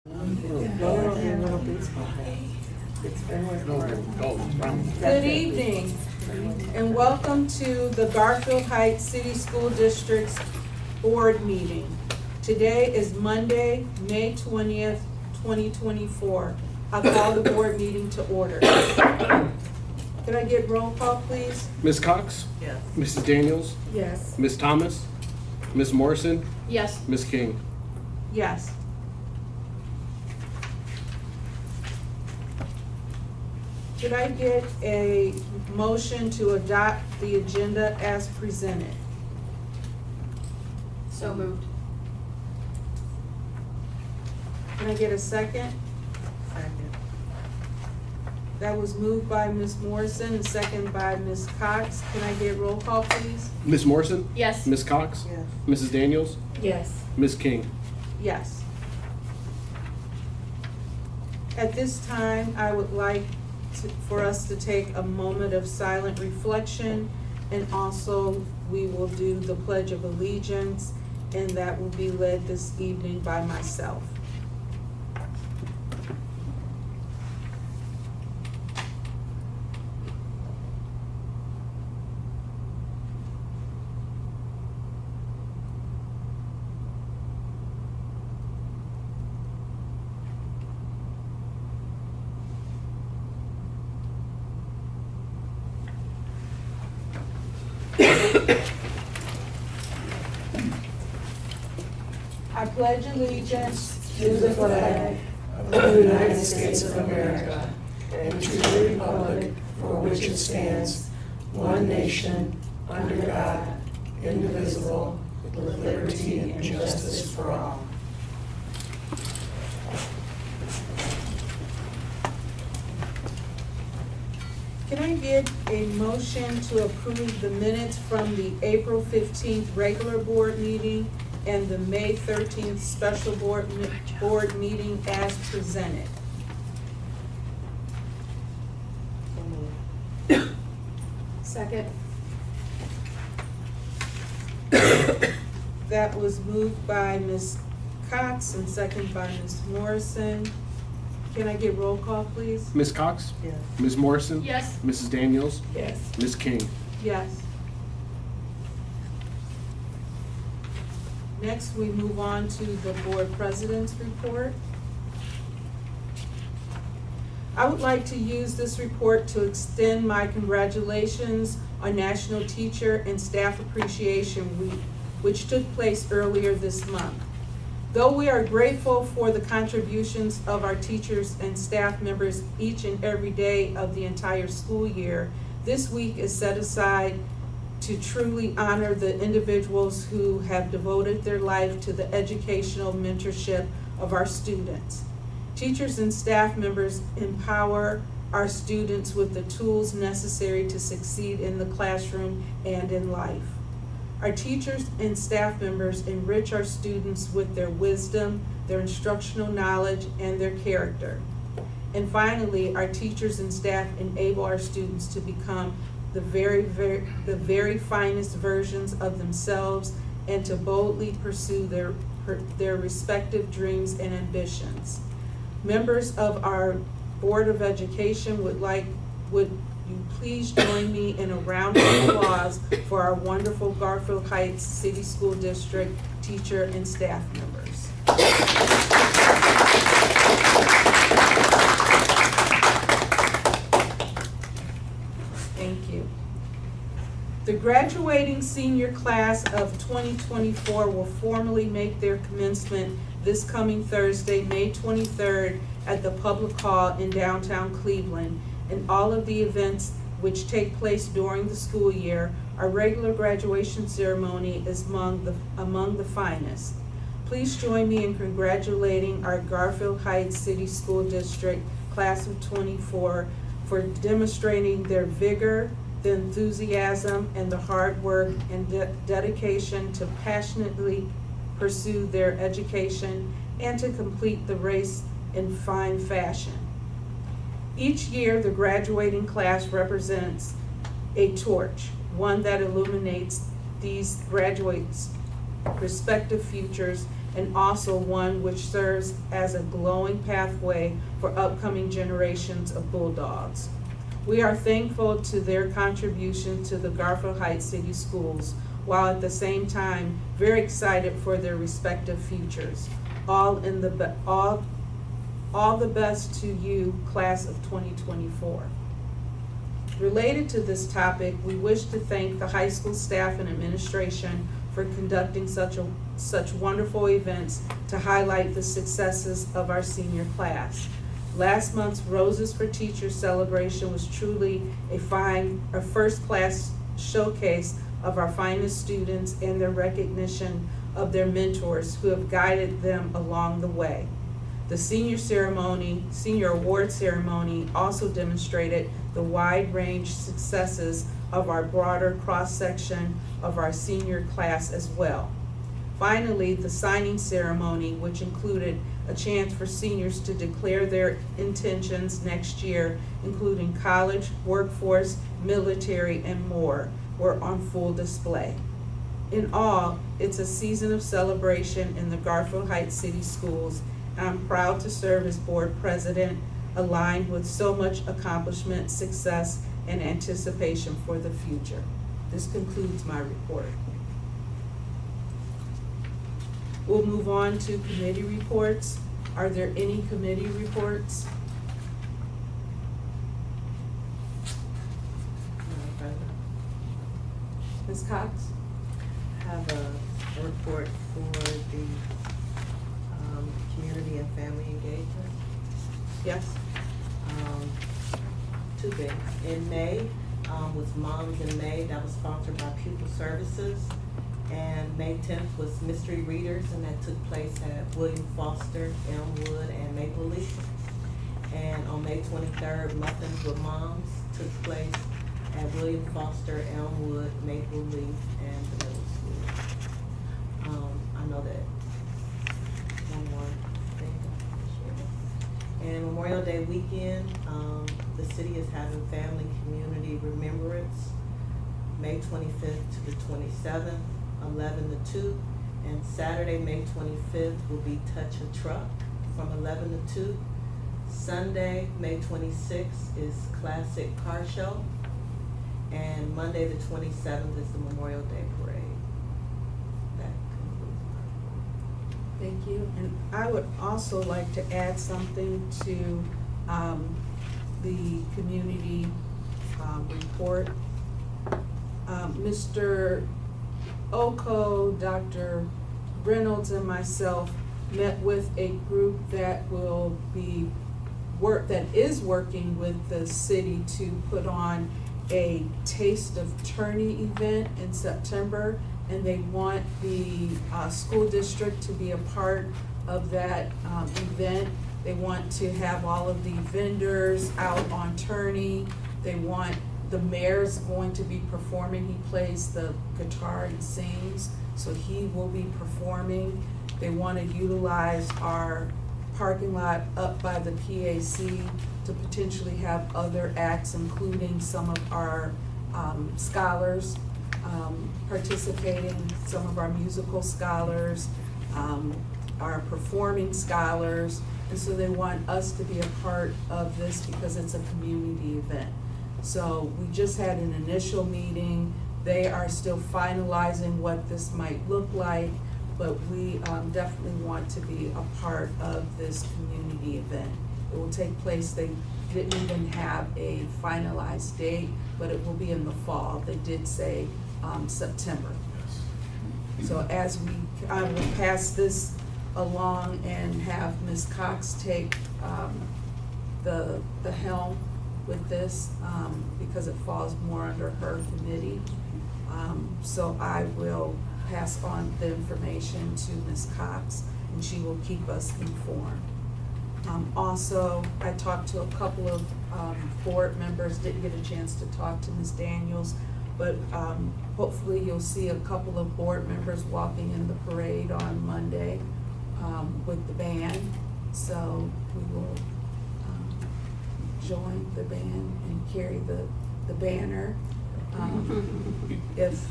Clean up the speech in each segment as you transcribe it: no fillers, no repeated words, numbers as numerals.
Good evening, and welcome to the Garfield Heights City School District's Board Meeting. Today is Monday, May 20th, 2024. I call the board meeting to order. Can I get roll call, please? Ms. Cox? Yes. Mrs. Daniels? Yes. Ms. Thomas? Ms. Morrison? Yes. Ms. King? Yes. Could I get a motion to adopt the agenda as presented? So moved. Can I get a second? Second. That was moved by Ms. Morrison and second by Ms. Cox. Can I get roll call, please? Ms. Morrison? Yes. Ms. Cox? Yes. Mrs. Daniels? Yes. Ms. King? Yes. At this time, I would like for us to take a moment of silent reflection, and also we will do the Pledge of Allegiance, and that will be led this evening by myself. I pledge allegiance to the flag of the United States of America and to the republic for which it stands, one nation, under God, indivisible, with liberty and justice for all. Can I get a motion to approve the minutes from the April 15th regular board meeting and the May 13th special board meeting as presented? Second. That was moved by Ms. Cox and second by Ms. Morrison. Can I get roll call, please? Ms. Cox? Yes. Ms. Morrison? Yes. Mrs. Daniels? Yes. Ms. King? Yes. Next, we move on to the board president's report. I would like to use this report to extend my congratulations on National Teacher and Staff Appreciation Week, which took place earlier this month. Though we are grateful for the contributions of our teachers and staff members each and every day of the entire school year, this week is set aside to truly honor the individuals who have devoted their life to the educational mentorship of our students. Teachers and staff members empower our students with the tools necessary to succeed in the classroom and in life. Our teachers and staff members enrich our students with their wisdom, their instructional knowledge, and their character. And finally, our teachers and staff enable our students to become the very finest versions of themselves and to boldly pursue their respective dreams and ambitions. Members of our Board of Education would you please join me in a round of applause for our wonderful Garfield Heights City School District teacher and staff members. Thank you. The graduating senior class of 2024 will formally make their commencement this coming Thursday, May 23rd, at the Public Hall in downtown Cleveland. And all of the events which take place during the school year, our regular graduation ceremony is among the finest. Please join me in congratulating our Garfield Heights City School District Class of 24 for demonstrating their vigor, the enthusiasm, and the hard work and dedication to passionately pursue their education and to complete the race in fine fashion. Each year, the graduating class represents a torch, one that illuminates these graduates' respective futures and also one which serves as a glowing pathway for upcoming generations of Bulldogs. We are thankful to their contribution to the Garfield Heights City Schools, while at the same time very excited for their respective futures. All the best to you, class of 2024. Related to this topic, we wish to thank the high school staff and administration for conducting such wonderful events to highlight the successes of our senior class. Last month's Roses for Teachers celebration was truly a first-class showcase of our finest students and their recognition of their mentors who have guided them along the way. The senior award ceremony also demonstrated the wide range successes of our broader cross-section of our senior class as well. Finally, the signing ceremony, which included a chance for seniors to declare their intentions next year, including college, workforce, military, and more, were on full display. In all, it's a season of celebration in the Garfield Heights City Schools, and I'm proud to serve as board president, aligned with so much accomplishment, success, and anticipation for the future. This concludes my report. We'll move on to committee reports. Are there any committee reports? Madam President, Ms. Cox? I have a report for the community and family engagement. Yes? Two things. In May, was Moms in May, that was sponsored by Pupil Services. And May 10th was Mystery Readers, and that took place at William Foster, Elmwood, and Maple Leaf. And on May 23rd, Muffins with Moms took place at William Foster, Elmwood, Maple Leaf, and the middle school. I know that one more thing. And Memorial Day weekend, the city is having Family Community Remembrance, May 25th to the 27th. 11 to 2, and Saturday, May 25th, will be Touch a Truck from 11 to 2. Sunday, May 26th, is Classic Car Show, and Monday, the 27th, is the Memorial Day Parade. That concludes my report. Thank you. And I would also like to add something to the community report. Mr. Oko, Dr. Reynolds, and myself met with a group that is working with the city to put on a Taste of Tourney event in September, and they want the school district to be a part of that event. They want to have all of the vendors out on tourney. The mayor's going to be performing. He plays the guitar and sings, so he will be performing. They want to utilize our parking lot up by the PAC to potentially have other acts, including some of our scholars participating, some of our musical scholars, our performing scholars. And so they want us to be a part of this because it's a community event. So we just had an initial meeting. They are still finalizing what this might look like, but we definitely want to be a part of this community event. It will take place, they didn't even have a finalized date, but it will be in the fall. They did say September. So I will pass this along and have Ms. Cox take the helm with this, because it falls more under her committee. So I will pass on the information to Ms. Cox, and she will keep us informed. Also, I talked to a couple of board members, didn't get a chance to talk to Ms. Daniels, but hopefully you'll see a couple of board members walking in the parade on Monday with the band. So we will join the band and carry the banner. If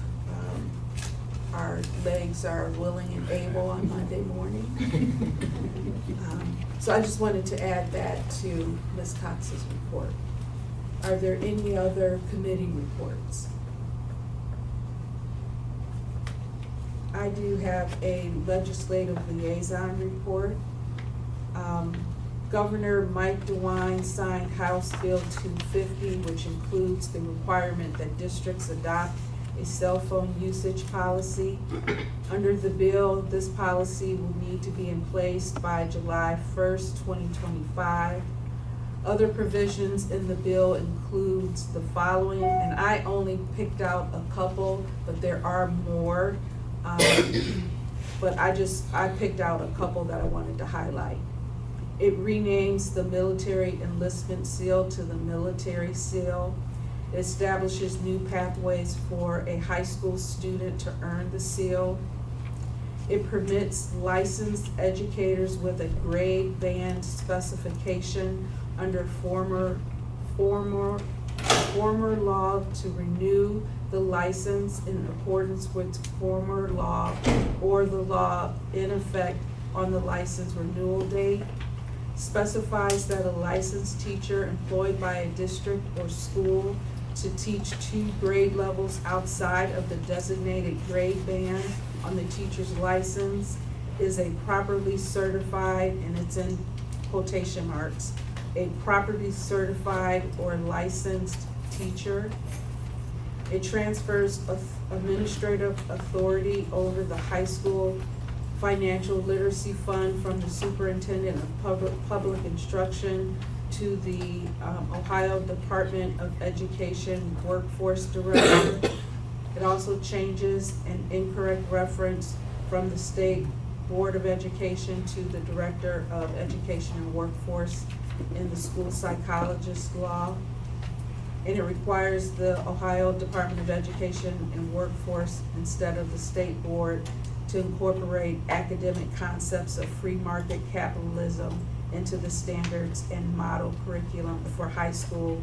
our legs are willing and able on Monday morning. So I just wanted to add that to Ms. Cox's report. Are there any other committee reports? I do have a legislative liaison report. Governor Mike DeWine signed House Bill 250, which includes the requirement that districts adopt a cell phone usage policy. Under the bill, this policy will need to be in place by July 1st, 2025. Other provisions in the bill includes the following, and I only picked out a couple, but there are more. But I picked out a couple that I wanted to highlight. It renames the military enlistment seal to the military seal. It establishes new pathways for a high school student to earn the seal. It permits licensed educators with a grade band specification under former law to renew the license in accordance with former law or the law in effect on the license renewal date. Specifies that a licensed teacher employed by a district or school to teach 2 grade levels outside of the designated grade band on the teacher's license is a properly certified, and it's in quotation marks, a properly certified or licensed teacher. It transfers administrative authority over the high school financial literacy fund from the superintendent of public instruction to the Ohio Department of Education workforce director. It also changes an incorrect reference from the State Board of Education to the Director of Education and Workforce in the school psychologist law. And it requires the Ohio Department of Education and Workforce instead of the State Board to incorporate academic concepts of free market capitalism into the standards and model curriculum for high school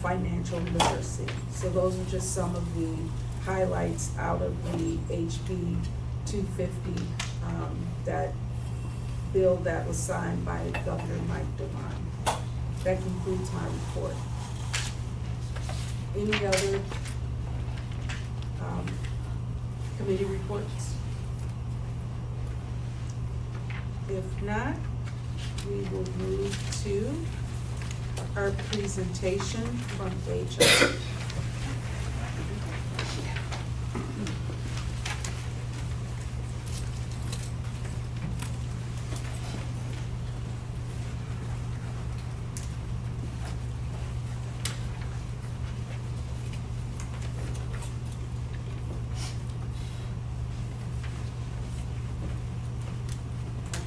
financial literacy. So those are just some of the highlights out of the HB 250, that bill that was signed by Governor Mike DeWine. That concludes my report. Any other committee reports? If not, we will move to our presentation from HR.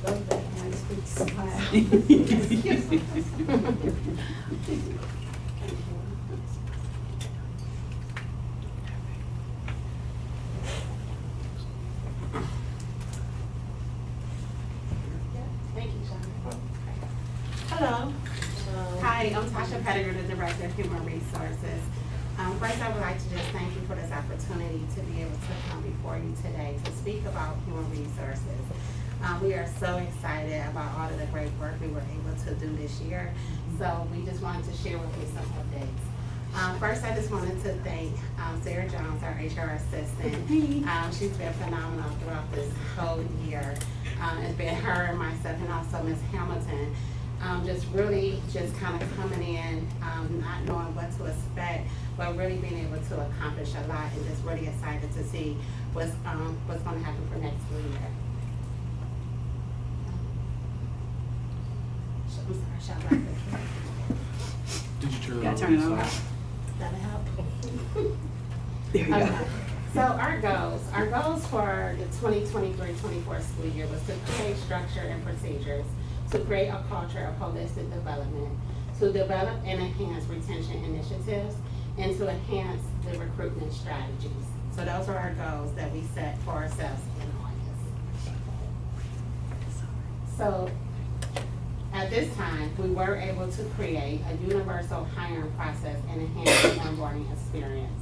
Love that nice big smile. Thank you, Sean. Hello. Hi, I'm Tasha Pettigrew, the Director of Human Resources. First, I would like to just thank you for this opportunity to be able to come before you today to speak about human resources. We are so excited about all of the great work we were able to do this year. So we just wanted to share with you some updates. First, I just wanted to thank Sarah Jones, our HR assistant. She's been phenomenal throughout this whole year. It's been her and myself and also Ms. Hamilton. Just really just kind of coming in, not knowing what to expect, but really being able to accomplish a lot and just really excited to see what's going to happen for next school year. I'm sorry, shall I? Did you turn it on? Gotta turn it on. That'll help. There you Okay. go. So our goals for the 2023-24 school year was to create structure and procedures, to create a culture of holistic development, to develop and enhance retention initiatives, and to enhance the recruitment strategies. So those are our goals that we set for ourselves in August. So at this time, we were able to create a universal hiring process and enhance the onboarding experience.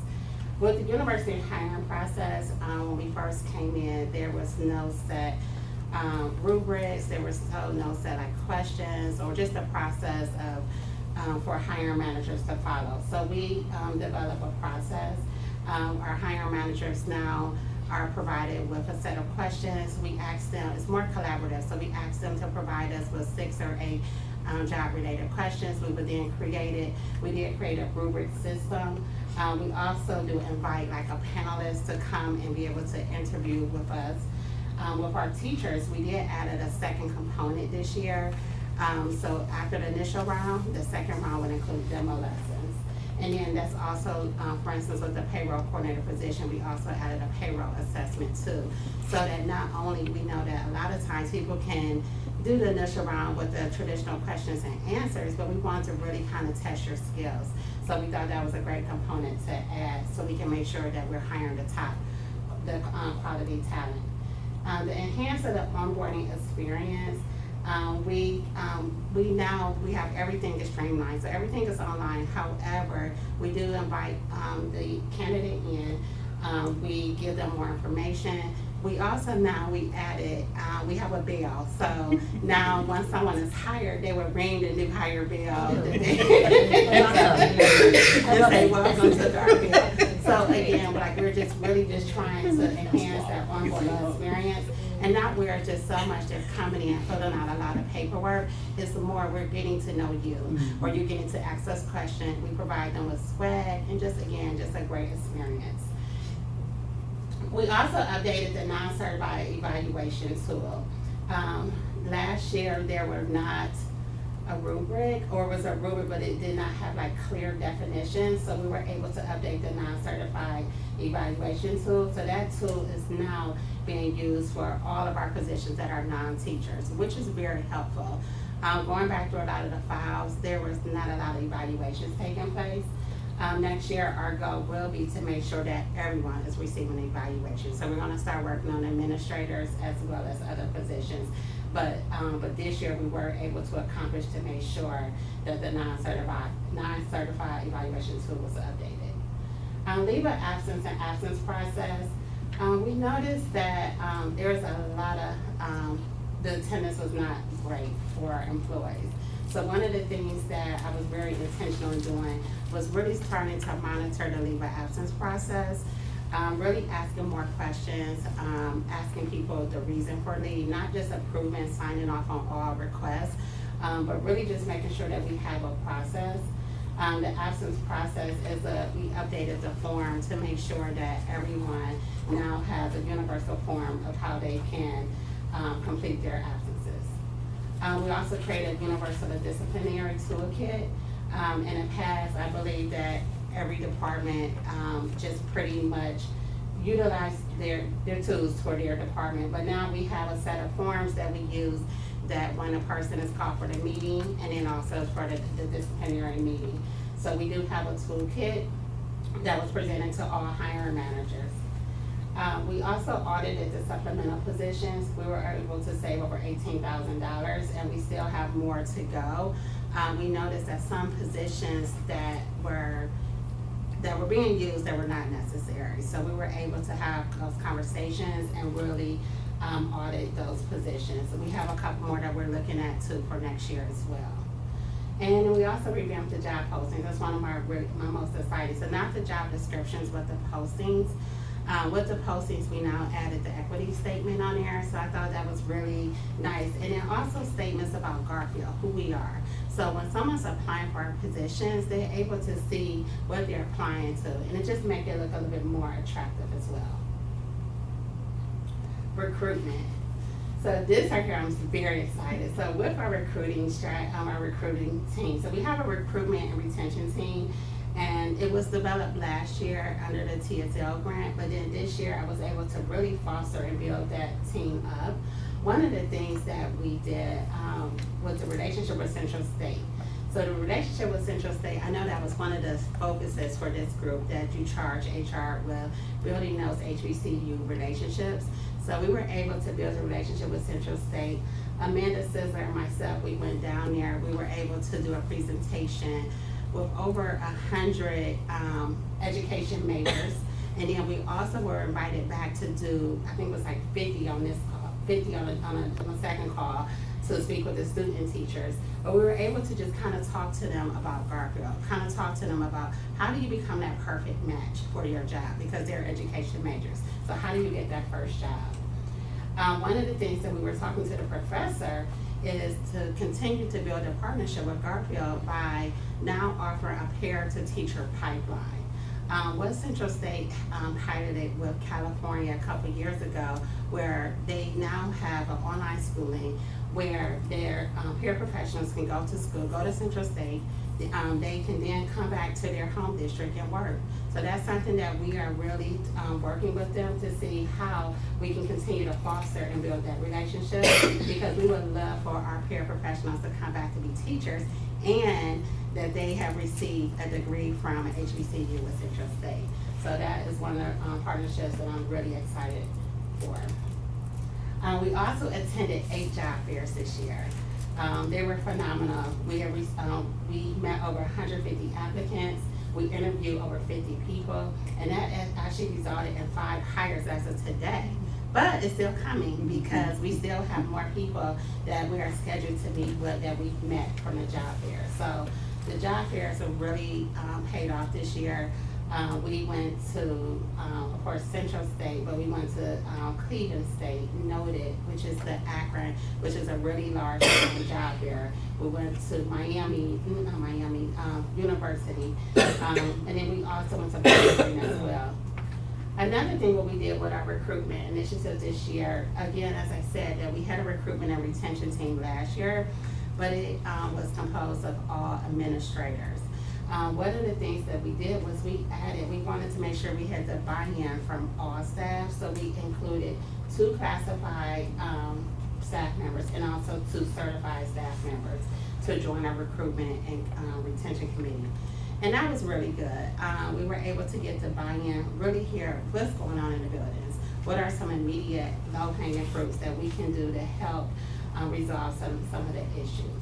With the university hiring process, when we first came in, there was no set rubrics, there was no set like questions or just a process of for hiring managers to follow. So we developed a process. Our hiring managers now are provided with a set of questions. We ask them, it's more collaborative, so we ask them to provide us with 6 or 8 job-related questions. We did create a rubric system. We also do invite like a panelist to come and be able to interview with us. With our teachers, we did add a second component this year. So after the initial round, the second round would include demo lessons. And then that's also, for instance, with the payroll coordinator position, we also added a payroll assessment too. So that not only we know that a lot of times people can do the initial round with the traditional questions and answers, but we wanted to really kind of test your skills. So we thought that was a great component to add so we can make sure that we're hiring the quality talent. To enhance the onboarding experience, we have everything is streamlined, so everything is online. However, we do invite the candidate in. We give them more information. We also we added, we have a bell. So now once someone is hired, they will ring the new hire bell. And say, welcome to Garfield. So again, like we're just really just trying to enhance that onboarding experience. And not where it's just so much they're coming in, filling out a lot of paperwork. It's more we're getting to know you, or you're getting to ask us questions. We provide them with swag, and just a great experience. We also updated the non-certified evaluation tool. Last year there were not a rubric, or was a rubric, but it did not have like clear definitions. So we were able to update the non-certified evaluation tool. So that tool is now being used for all of our positions that are non-teachers, which is very helpful. Going back through a lot of the files, there was not a lot of evaluations taking place. Next year, our goal will be to make sure that everyone is receiving an evaluation. So we're going to start working on administrators as well as other positions. But this year we were able to accomplish to make sure that the non-certified evaluation tool was updated. Leave of absence and absence process. We noticed that there's a lot of, the attendance was not great for our employees. So one of the things that I was very intentional in doing was really starting to monitor the leave of absence process. Really asking more questions, asking people the reason for leave, not just approving, signing off on all requests, but really just making sure that we have a process. The absence process is we updated the form to make sure that everyone now has a universal form of how they can complete their absences. We also created a universal disciplinary toolkit. In the past, I believe that every department just pretty much utilize their tools for their department. But now we have a set of forms that we use that when a person is called for the meeting and then also for the disciplinary meeting. So we do have a toolkit that was presented to all hiring managers. We also audited the supplemental positions. We were able to save over $18,000 and we still have more to go. We noticed that some positions that were being used that were not necessary. So we were able to have those conversations and really audit those positions. So we have a couple more that we're looking at too for next year as well. And we also revamped the job postings. That's one of my most exciting. So not the job descriptions, but the postings. With the postings, we now added the equity statement on there. So I thought that was really nice. And then also statements about Garfield, who we are. So when someone's applying for our positions, they're able to see what they're applying to. And it just makes it look a little bit more attractive as well. Recruitment. So this right here, I'm very excited. So with our recruiting team, so we have a recruitment and retention team, and it was developed last year under the TSL grant, but then this year I was able to really foster and build that team up. One of the things that we did was the relationship with Central State. So the relationship with Central State, I know that was one of the focuses for this group, that you charge HR with building those HBCU relationships. So we were able to build a relationship with Central State. Amanda Sizzler and myself, we went down there. We were able to do a presentation with over 100 education majors. And then we also were invited back to do, I think it was like 50 on this call, 50 on a second call to speak with the student teachers. But we were able to just kind of talk to them about Garfield, kind of talk to them about how do you become that perfect match for your job, because they're education majors. So how do you get that first job? One of the things that we were talking to the professor is to continue to build a partnership with Garfield by now offering a pair-to-teacher pipeline. What Central State piloted with California a couple years ago, where they now have an online schooling where their peer professionals can go to school, go to Central State, they can then come back to their home district and work. So that's something that we are really working with them to see how we can continue to foster and build that relationship, because we would love for our peer professionals to come back to be teachers and that they have received a degree from an HBCU with Central State. So that is one of the partnerships that I'm really excited for. We also attended 8 job fairs this year. They were phenomenal. We met over 150 applicants. We interviewed over 50 people, and that actually resulted in 5 hires as of today. But it's still coming, because we still have more people that we are scheduled to meet with that we've met from the job fair. So the job fairs have really paid off this year. We went to, of course, Central State, but we went to Cleveland State, Noted, which is the Akron, which is a really large job fair. We went to University, and then we also went to Boston as well. Another thing what we did with our recruitment initiative this year, again, as I said, that we had a recruitment and retention team last year, but it was composed of all administrators. One of the things that we did was we wanted to make sure we had the buy-in from all staff, so we included 2 classified staff members and also 2 certified staff members to join our recruitment and retention committee. And that was really good. We were able to get the buy-in, really hear what's going on in the buildings. What are some immediate low-hanging fruits that we can do to help resolve some of the issues.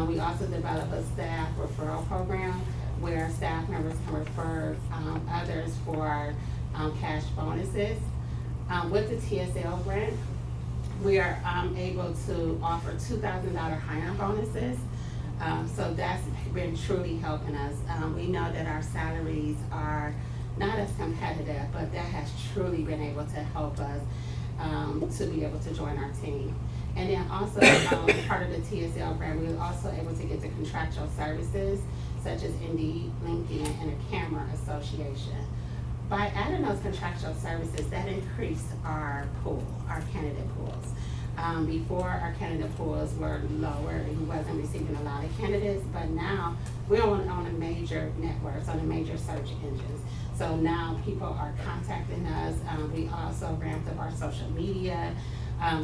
We also developed a staff referral program where staff members can refer others for cash bonuses. With the TSL grant, we are able to offer $2,000 hire bonuses. So that's been truly helping us. We know that our salaries are not as competitive, but that has truly been able to help us to be able to join our team. And then also, part of the TSL grant, we were also able to get the contractual services, such as Indeed, LinkedIn, and a camera association. By adding those contractual services, that increased our pool, our candidate pools. Before, our candidate pools were lower and we wasn't receiving a lot of candidates, but now we're on a major networks, on the major search engines. So now people are contacting us. We also ramped up our social media.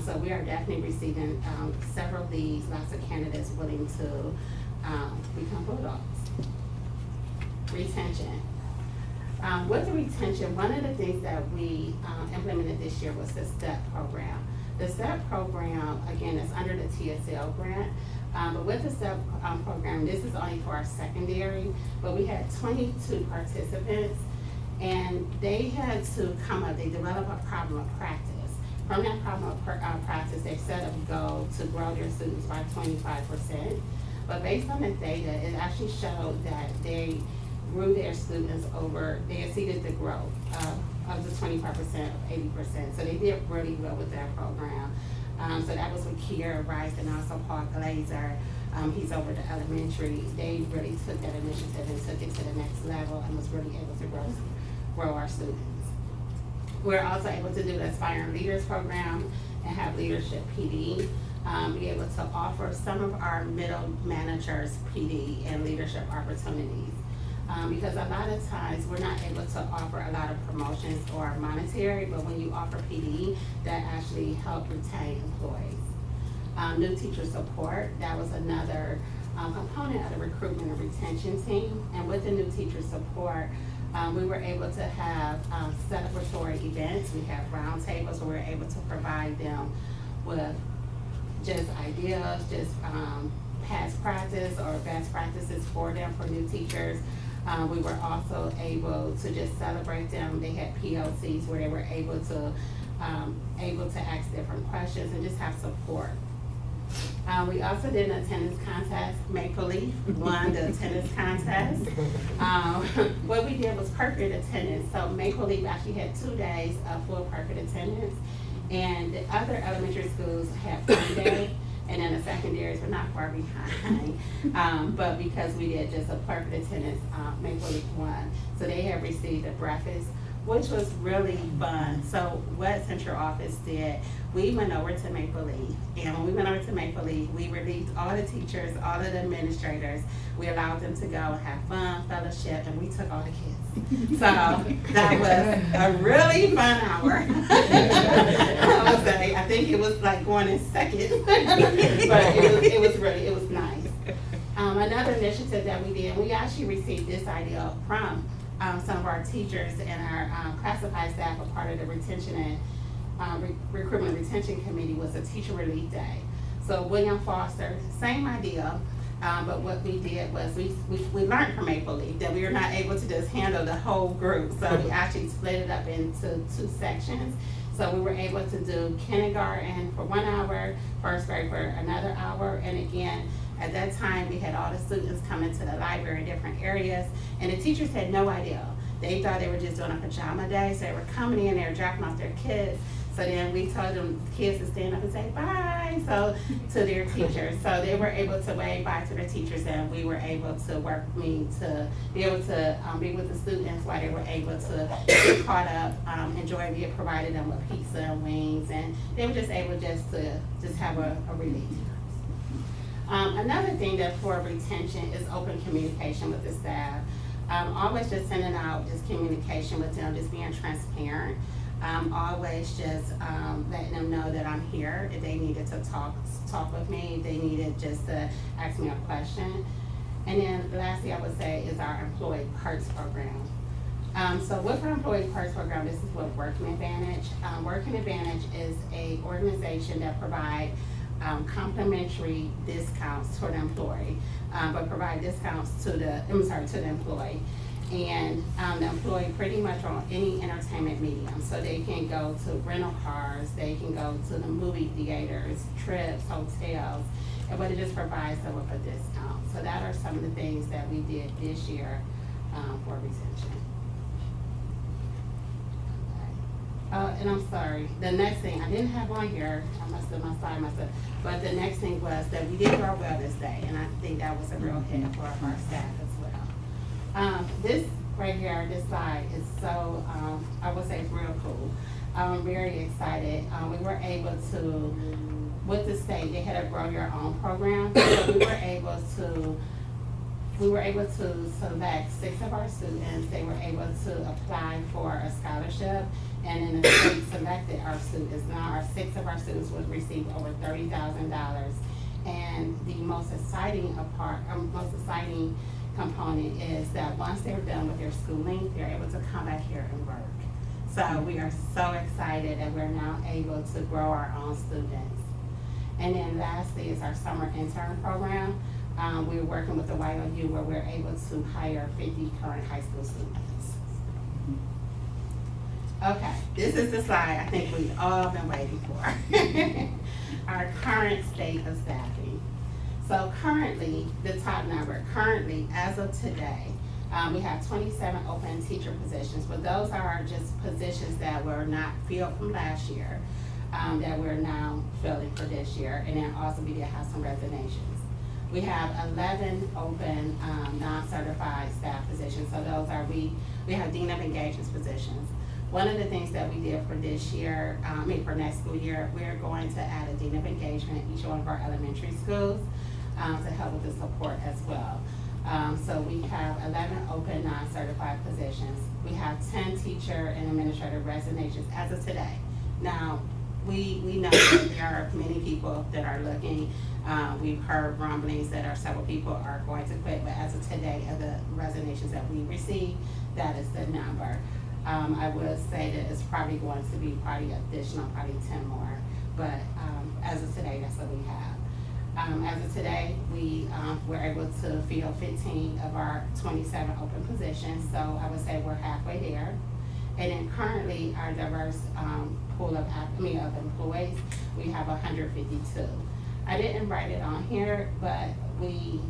So we are definitely receiving several leads, lots of candidates willing to become Bulldogs. Retention. With the retention, one of the things that we implemented this year was the STEP program. The STEP program, again, is under the TSL grant, but with the STEP program, this is only for our secondary, but we had 22 participants, and they had to come up, they developed a problem of practice. From that problem of practice, they set a goal to grow their students by 25%. But based on the data, it actually showed that they grew their students they exceeded the growth of the 25% of 80%. So they did really well with that program. So that was with Kiera Rice and also Paul Glazer. He's over the elementary. They really took that initiative and took it to the next level and was really able to grow our students. We're also able to do the Aspiring Leaders program and have Leadership PD. Be able to offer some of our middle managers PD and leadership opportunities. Because a lot of times we're not able to offer a lot of promotions or monetary, but when you offer PD, that actually helps retain employees. New teacher support, that was another component of the recruitment and retention team. And with the new teacher support, we were able to have celebratory events. We have roundtables where we're able to provide them with just ideas, just past practice or best practices for them for new teachers. We were also able to just celebrate them. They had PLCs where they were able to ask different questions and just have support. We also did an attendance contest. Maple Leaf won the attendance contest. What we did was perfect attendance. So Maple Leaf actually had 2 days of full perfect attendance, and the other elementary schools had 1 day, and then the secondaries were not far behind. But because we did just a perfect attendance, Maple Leaf won. So they have received a breakfast, which was really fun. So what Central Office did, we went over to Maple Leaf, and when we went over to Maple Leaf, we relieved all the teachers, all of the administrators. We allowed them to go and have fun, fellowship, and we took all the kids. So that was a really fun hour. I would say, I think it was like going in second, but it was nice. Another initiative that we did, we actually received this idea from some of our teachers and our classified staff. A part of the retention and recruitment retention committee was a teacher relief day. So William Foster, same idea, but what we did was we learned from Maple Leaf that we were not able to just handle the whole group. So we actually split it up into 2 sections. So we were able to do kindergarten for 1 hour, first grade for another hour, and again, at that time, we had all the students come into the library in different areas, and the teachers had no idea. They thought they were just doing a pajama day, so they were coming in, they were dropping off their kids. So then we told them, the kids, to stand up and say bye, so, to their teachers. So they were able to wave bye to their teachers, and we were able to work with me to be able to be with the students while they were able to get caught up, enjoy. We had provided them with pizza and wings, and they were just able to have a relief. Another thing that for retention is open communication with the staff. Always just sending out just communication with them, just being transparent. Always just letting them know that I'm here. If they needed to talk with me, if they needed just to ask me a question. And then lastly, I would say is our employee perks program. So with our employee perks program, this is what Working Advantage. Working Advantage is a organization that provides complimentary discounts for the employee, but provide discounts to the employee. And the employee pretty much on any entertainment medium. So they can go to rental cars, they can go to the movie theaters, trips, hotels, but it just provides them with a discount. So that are some of the things that we did this year for retention. And I'm sorry, the next thing, I didn't have on here, but the next thing was that we did our wellness day, and I think that was a real hit for our staff as well. This right here, this slide is so, I would say it's real cool. I'm very excited. We were able to, with the state, they had a Grow Your Own program, so we were able to select 6 of our students. They were able to apply for a scholarship, and then the state selected our students. Now 6 of our students would receive over $30,000. And the most exciting component is that once they're done with their schooling, they're able to come back here and work. So we are so excited that we're now able to grow our own students. And then lastly is our summer intern program. We're working with the YOU where we're able to hire 50 current high school students. Okay, this is the slide I think we've all been waiting for. Our current state of staffing. So currently, the top number, as of today, we have 27 open teacher positions, but those are just positions that were not filled from last year, that we're now filling for this year, and then also we did have some resignations. We have 11 open non-certified staff positions, so those are, we have Dean of Engagements positions. One of the things that we did for this year, for next school year, we're going to add a Dean of Engagement at each one of our elementary schools to help with the support as well. So we have 11 open non-certified positions. We have 10 teacher and administrative resignations as of today. Now, we know that there are many people that are looking. We've heard rumblings that several people are going to quit, but as of today, of the resignations that we received, that is the number. I would say that it's probably going to be additional, probably 10 more, but as of today, that's what we have. As of today, we were able to fill 15 of our 27 open positions, so I would say we're halfway there. And then currently, our diverse pool of employees, we have 152. I didn't write it on here, but we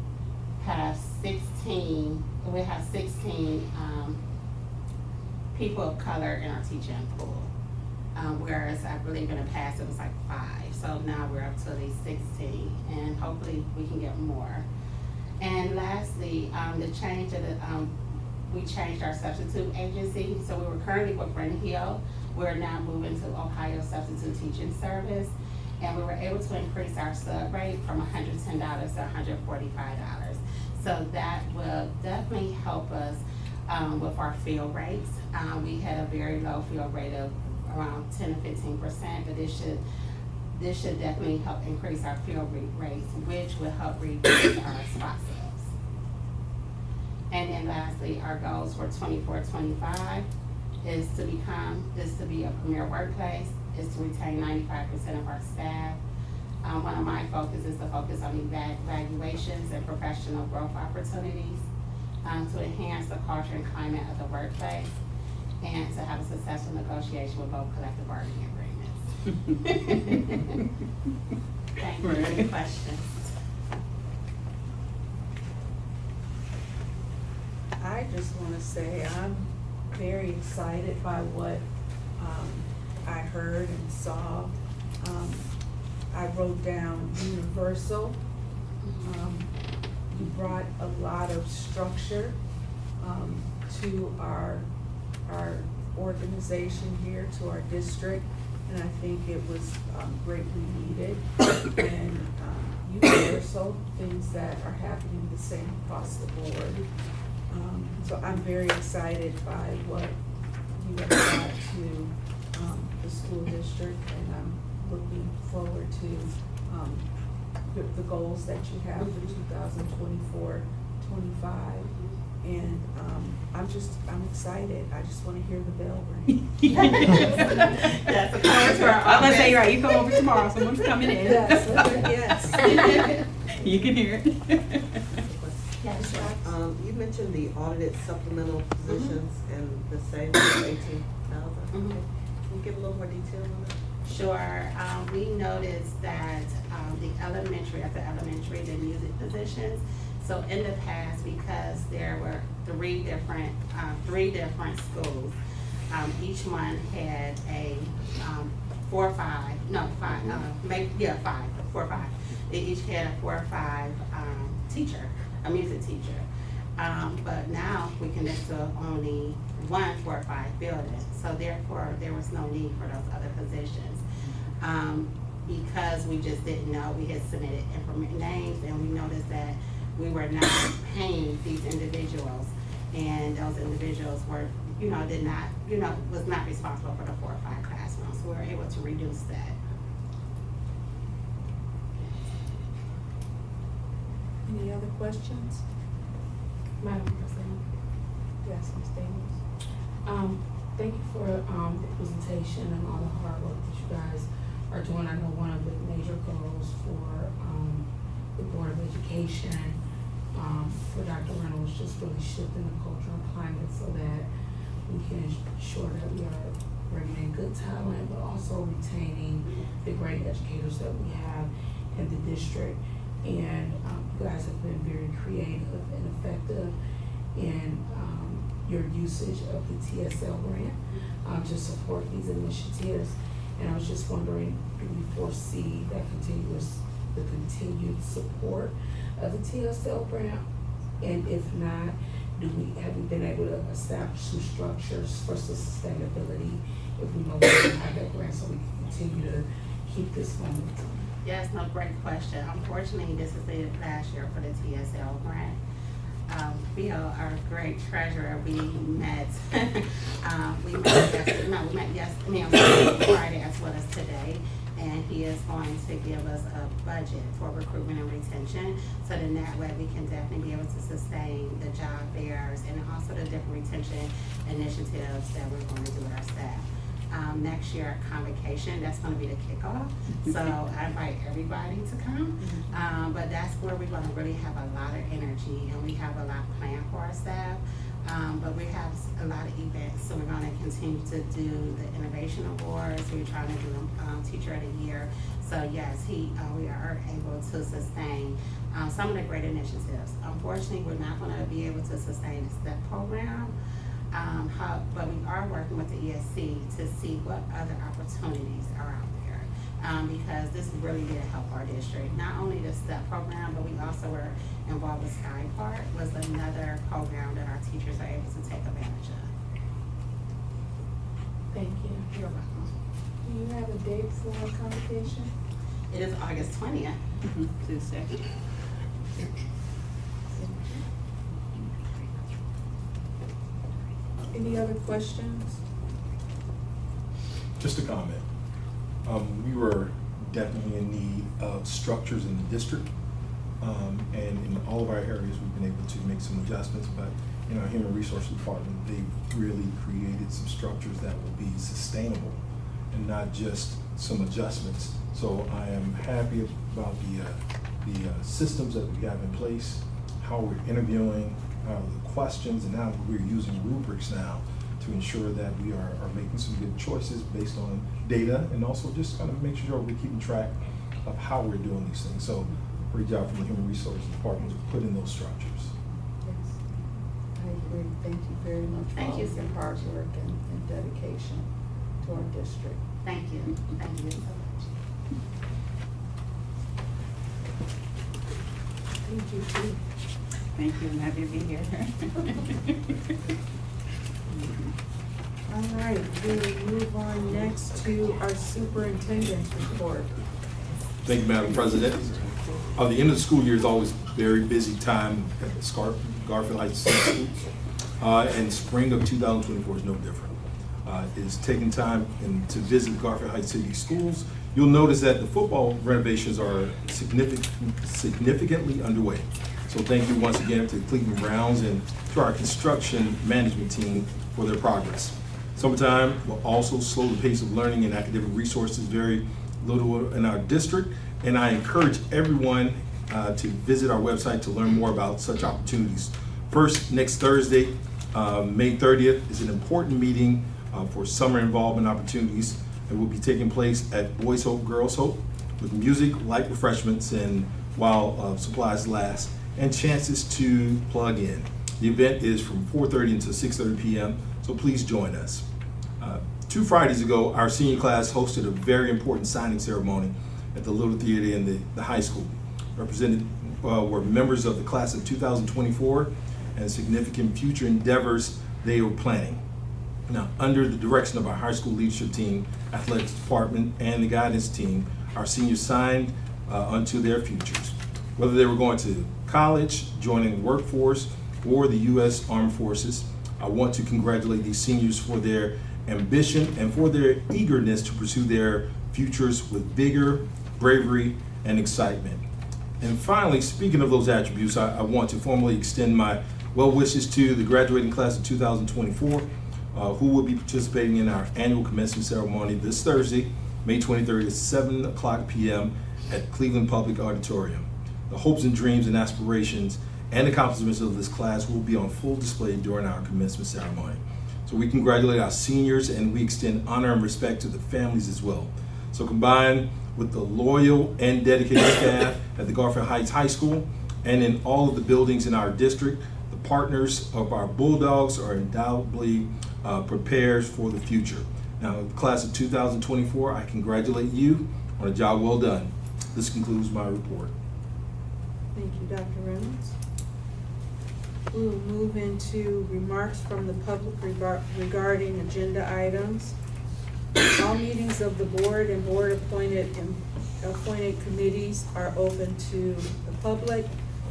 have 16 people of color in our teaching pool. Whereas I believe in the past it was like 5. So now we're up to at least 16, and hopefully we can get more. And lastly, the change of we changed our substitute agency. So we were currently with Brent Hill. We're now moving to Ohio Substitute Teaching Service. And we were able to increase our sub rate from $110 to $145. So that will definitely help us with our fill rates. We had a very low fill rate of around 10 to 15%, but this should definitely help increase our fill rates, which will help reduce our spot sales. And then lastly, our goals for 24-25 is to be a premier workplace, is to retain 95% of our staff. One of my focuses is to focus on evaluations and professional growth opportunities, to enhance the culture and climate of the workplace, and to have a successful negotiation with both collective bargaining agreements. Thank you. Any questions? I just want to say I'm very excited by what I heard and saw. I wrote down universal. You brought a lot of structure to our organization here, to our district, and I think it was greatly needed. And universal, things that are happening the same across the board. So I'm very excited by what you have brought to the school district, and I'm looking forward to the goals that you have for 2024-25. And I'm excited. I just want to hear the bell ring. That's a call to our I'm gonna say, office. right, you come over tomorrow, someone's coming in. Yes, yes. You can hear it. Yes, sir. You mentioned the audited supplemental positions and the savings of 18,000. Mhm. Can you give a little more detail on that? Sure. We noticed that the elementary, the music positions. So in the past, because there were three different schools, each one had a 4 or 5. They each had a 4 or 5 teacher, a music teacher. But now we can list only 1 4 or 5 buildings. So therefore, there was no need for those other positions. Because we just didn't know, we had submitted names, and we noticed that we were not paying these individuals, and those individuals were, was not responsible for the 4 or 5 classrooms. So we were able to reduce that. Any other questions? Madam President, Yes, Ms. Daniels. thank you for the presentation and all the hard work that you guys are doing. I know one of the major goals for the Board of Education, for Dr. Reynolds, just really shifting the culture and climate so that we can ensure that we are bringing in good talent, but also retaining the great educators that we have in the district. And you guys have been very creative and effective in your usage of the TSL grant to support these initiatives. And I was just wondering, do we foresee that the continued support of the TSL grant? And if not, have we been able to establish some structures for some sustainability if we know we don't have that grant, so we can continue to keep this momentum? Yes, no, great question. Unfortunately, this is the last year for the TSL grant. Bill, our great treasurer, we met Friday as well as today, and he is going to give us a budget for recruitment and retention, so then that way we can definitely be able to sustain the job fairs and also the different retention initiatives that we're going to do with our staff. next year at Convocation. That's gonna be the kickoff. So I invite everybody to come. But that's where we're gonna really have a lot of energy, and we have a lot planned for our staff. But we have a lot of events, so we're gonna continue to do the Innovation Awards. We're trying to do Teacher of the Year. So yes, we are able to sustain some of the great initiatives. Unfortunately, we're not gonna be able to sustain the STEP program. But we are working with the ESC to see what other opportunities are out there. Because this really did help our district. Not only the STEP program, but we also were involved with Sky Park, was another program that our teachers are able to take advantage of. Thank you. You're welcome. Do you have a date for convocation? It is August 20th. Tuesday. Any other questions? Just a comment. We were definitely in need of structures in the district. And in all of our areas, we've been able to make some adjustments, but in our Human Resources Department, they've really created some structures that will be sustainable and not just some adjustments. So I am happy about the systems that we have in place, how we're interviewing, the questions, and now we're using rubrics now to ensure that we are making some good choices based on data, and also just kind of make sure we're keeping track of how we're doing these things. So great job from the Human Resources Department to put in those structures. Yes, I agree. Thank you very much for Thank all you of your so hard much. work and dedication to our district. Thank you. Thank you so much. Thank you, too. Thank you, I'm happy to be here. All right, we'll move on next to our superintendent's report. Thank you, Madam President. The end of the school year is always a very busy time at the Garfield Heights City Schools. And spring of 2024 is no different. It is taking time to visit Garfield Heights City Schools. You'll notice that the football renovations are significantly underway. So thank you once again to Cleveland Browns and to our construction management team for their progress. Summertime will also slow the pace of learning, and academic resources very little in our district. And I encourage everyone to visit our website to learn more about such opportunities. First, next Thursday, May 30th, is an important meeting for summer involvement opportunities. It will be taking place at Boys Hope, Girls Hope, with music, light refreshments, and while supplies last, and chances to plug in. The event is from 4:30 until 6:30 p.m., so please join us. 2 Fridays ago, our senior class hosted a very important signing ceremony at the Little Theater in the high school. Represented were members of the class of 2024 and significant future endeavors they were planning. Now, under the direction of our high school leadership team, athletics department, and the guidance team, our seniors signed unto their futures. Whether they were going to college, joining the workforce, or the U.S. Armed Forces, I want to congratulate these seniors for their ambition and for their eagerness to pursue their futures with vigor, bravery, and excitement. And finally, speaking of those attributes, I want to formally extend my well wishes to the graduating class of 2024, who will be participating in our annual commencement ceremony this Thursday, May 23rd at 7 o'clock p.m. at Cleveland Public Auditorium. The hopes and dreams and aspirations and accomplishments of this class will be on full display during our commencement ceremony. So we congratulate our seniors, and we extend honor and respect to the families as well. So combined with the loyal and dedicated staff at the Garfield Heights High School and in all of the buildings in our district, the partners of our Bulldogs are undoubtedly prepared for the future. Now, the class of 2024, I congratulate you on a job well done. This concludes my report. Thank you, Dr. Reynolds. We will move into remarks from the public regarding agenda items. All meetings of the board and board appointed committees are open to the public.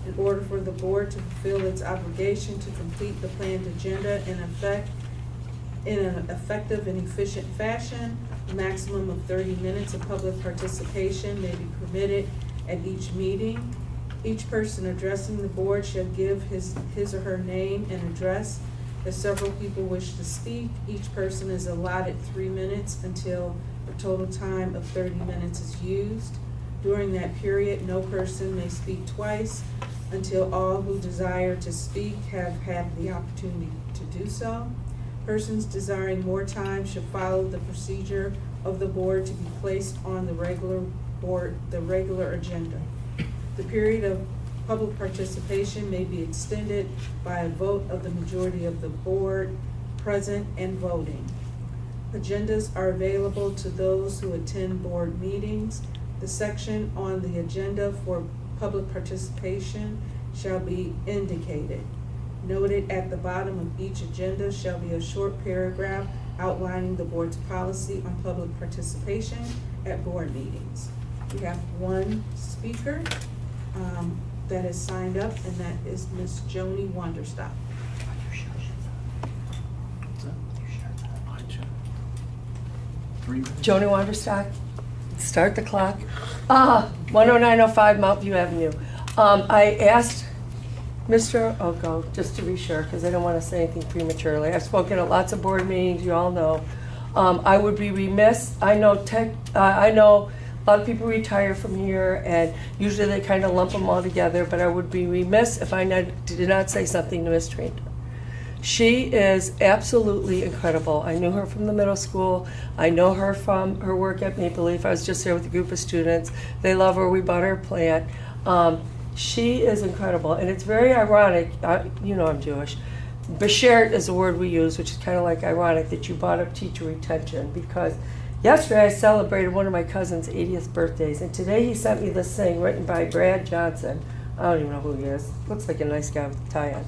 In order for the board to fulfill its obligation to complete the planned agenda in an effective and efficient fashion, a maximum of 30 minutes of public participation may be permitted at each meeting. Each person addressing the board shall give his or her name and address. If several people wish to speak, each person is allotted 3 minutes until a total time of 30 minutes is used. During that period, no person may speak twice until all who desire to speak have had the opportunity to do so. Persons desiring more time should follow the procedure of the board to be placed on the regular agenda. The period of public participation may be extended by a vote of the majority of the board present and voting. Agendas are available to those who attend board meetings. The section on the agenda for public participation shall be indicated. Noted at the bottom of each agenda shall be a short paragraph outlining the board's policy on public participation at board meetings. We have one speaker that has signed up, and that is Ms. Joni Wonderstop. Joni Wanderstock, start the clock. 10905 Mountview Avenue. I asked Mr. Oko, just to be sure, because I don't want to say anything prematurely. I've spoken at lots of board meetings, you all know. I would be remiss, I know a lot of people retire from here, and usually they kind of lump them all together, but I would be remiss if I did not say something to Ms. Trainer. She is absolutely incredible. I knew her from the middle school. I know her from her work at Maple Leaf. I was just there with a group of students. They love her. We bought her a plant. She is incredible, and it's very ironic. You know I'm Jewish. Beshert is the word we use, which is kind of like ironic that you brought up teacher retention, because yesterday I celebrated one of my cousin's 80th birthdays, and today he sent me this thing written by Brad Johnson. I don't even know who he is. Looks like a nice guy with a tie on.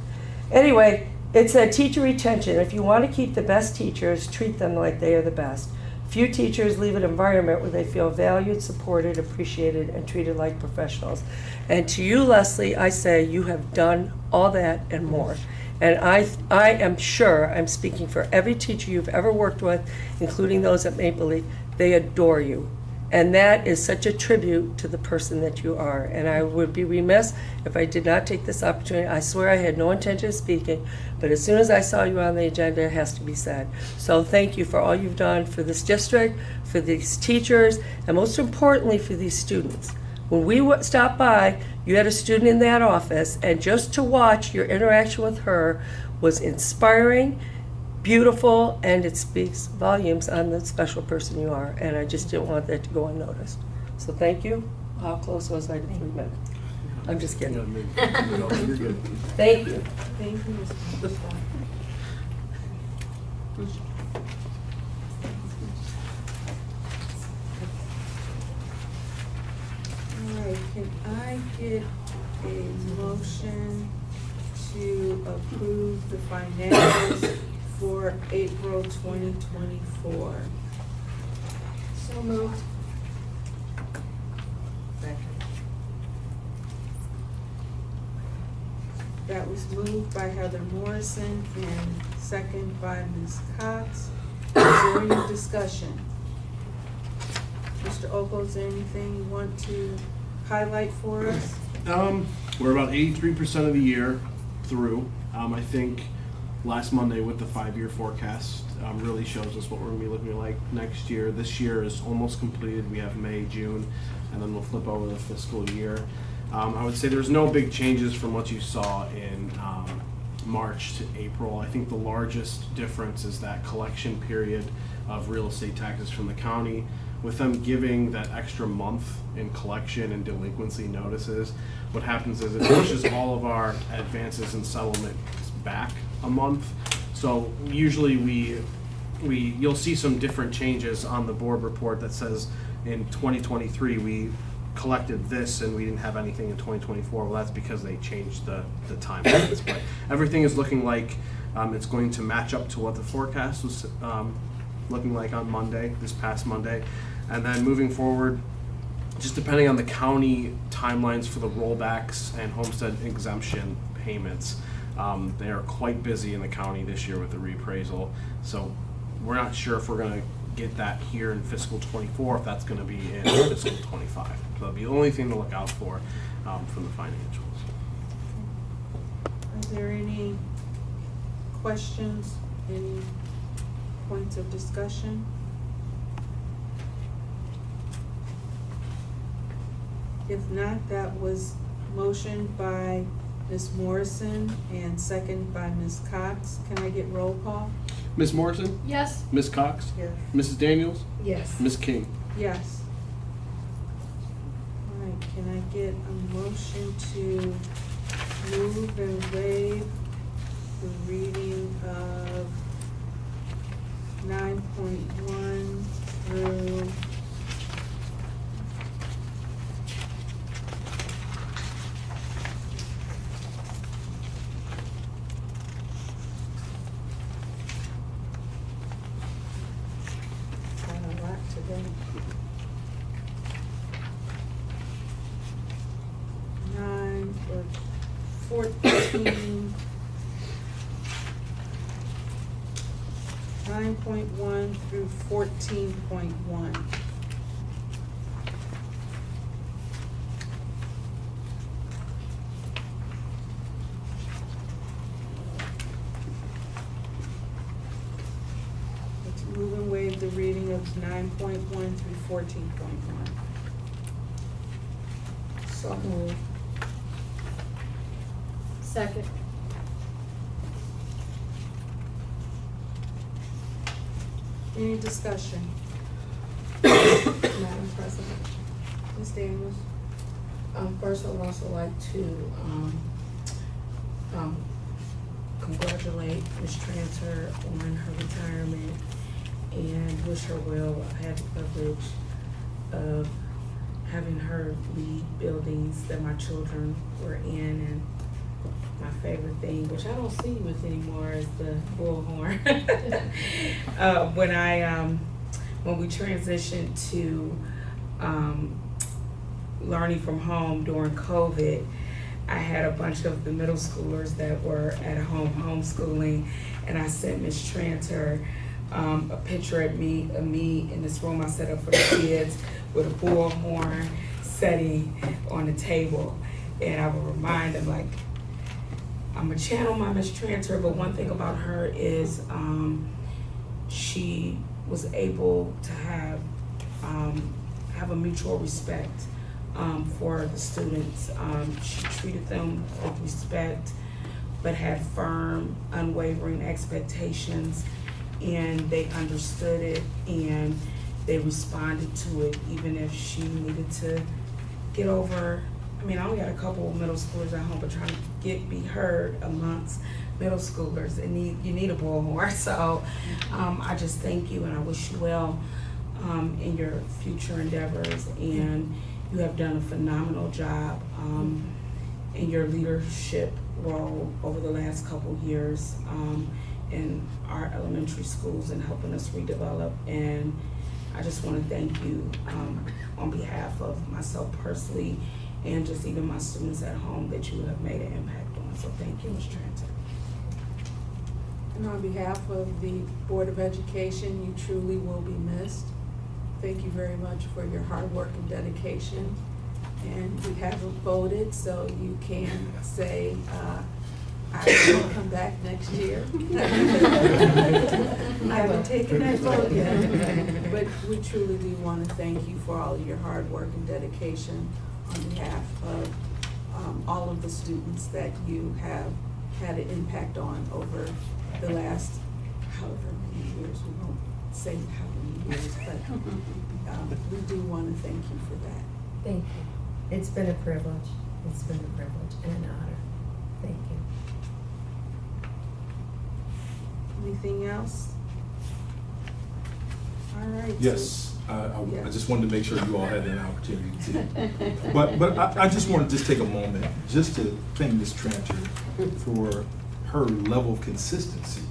Anyway, it said teacher retention. If you want to keep the best teachers, treat them like they are the best. Few teachers leave an environment where they feel valued, supported, appreciated, and treated like professionals. And to you, Leslie, I say you have done all that and more. And I am sure, I'm speaking for every teacher you've ever worked with, including those at Maple Leaf, they adore you. And that is such a tribute to the person that you are. And I would be remiss if I did not take this opportunity. I swear I had no intention of speaking, but as soon as I saw you on the agenda, it has to be said. So thank you for all you've done for this district, for these teachers, and most importantly for these students. When we stopped by, you had a student in that office, and just to watch your interaction with her was inspiring, beautiful, and it speaks volumes on the special person you are, and I just didn't want that to go unnoticed. So thank you. How close was I to 3 minutes? I'm just kidding. You're good. Thank you. Thank you, Ms. Wonderstop. All right, can I get a motion to approve the financials for April 2024? So moved. Second. That was moved by Heather Morrison and second by Ms. Cox. Is there any discussion? Mr. Oko, is there anything you want to highlight for us? We're about 83% of the year through. I think last Monday with the 5-year forecast really shows us what we're going to be looking like next year. This year is almost completed. We have May, June, and then we'll flip over the fiscal year. I would say there's no big changes from what you saw in March to April. I think the largest difference is that collection period of real estate taxes from the county. With them giving that extra month in collection and delinquency notices, what happens is it pushes all of our advances and settlements back a month. So usually you'll see some different changes on the board report that says in 2023 we collected this and we didn't have anything in 2024. Well, that's because they changed the timelines. But everything is looking like it's going to match up to what the forecast was looking like on Monday, this past Monday. And then moving forward, just depending on the county timelines for the rollbacks and homestead exemption payments, they are quite busy in the county this year with the reappraisal. So we're not sure if we're going to get that here in fiscal 24, if that's going to be in fiscal 25. So that'll be the only thing to look out for from the financials. Is there any questions, any points of discussion? If not, that was motioned by Ms. Morrison and second by Ms. Cox. Can I get roll call? Ms. Morrison, Yes. Ms. Cox, Yes. Mrs. Daniels, Yes. Ms. King. Yes. All right, can I get a motion to move and waive the reading of 9.1 through got a lot today. 9 or 14. 9.1 through 14.1. Let's move and waive the reading of 9.1 through 14.1. So moved. Second. Any discussion? Madam President. Ms. Daniels? First, I would also like to congratulate Ms. Tranter on her retirement and wish her well. I had the privilege of having her lead buildings that my children were in, and my favorite thing, which I don't see with anymore, is the bullhorn. When we transitioned to learning from home during COVID, I had a bunch of the middle schoolers that were at home homeschooling, and I sent Ms. Tranter a picture of me in this room I set up for the kids with a bullhorn setting on the table, and I would remind them, like, I'm a channel my Ms. Tranter, but one thing about her is she was able to have a mutual respect for the students. She treated them with respect, but had firm, unwavering expectations, and they understood it, and they responded to it, even if she needed to get over. I mean, I only got a couple of middle schoolers at home, but trying to be heard amongst middle schoolers, and you need a bullhorn. So I just thank you, and I wish you well in your future endeavors. And you have done a phenomenal job in your leadership role over the last couple years in our elementary schools and helping us redevelop. And I just want to thank you on behalf of myself personally, and just even my students at home, that you have made an impact on. So thank you, Ms. Tranter. And on behalf of the Board of Education, you truly will be missed. Thank you very much for your hard work and dedication. And we haven't voted, so you can say, I will come back next year. I haven't taken that vote yet. But we truly do want to thank you for all of your hard work and dedication on behalf of all of the students that you have had an impact on over the last however many years. We won't say how many years, but we do want to thank you for that. Thank you. It's been a privilege. It's been a privilege and an honor. Thank you. Anything else? All right. Yes, Yeah. I just wanted to make sure you all had an opportunity to. But I just want to just take a moment just to thank Ms. Tranter for her level of consistency,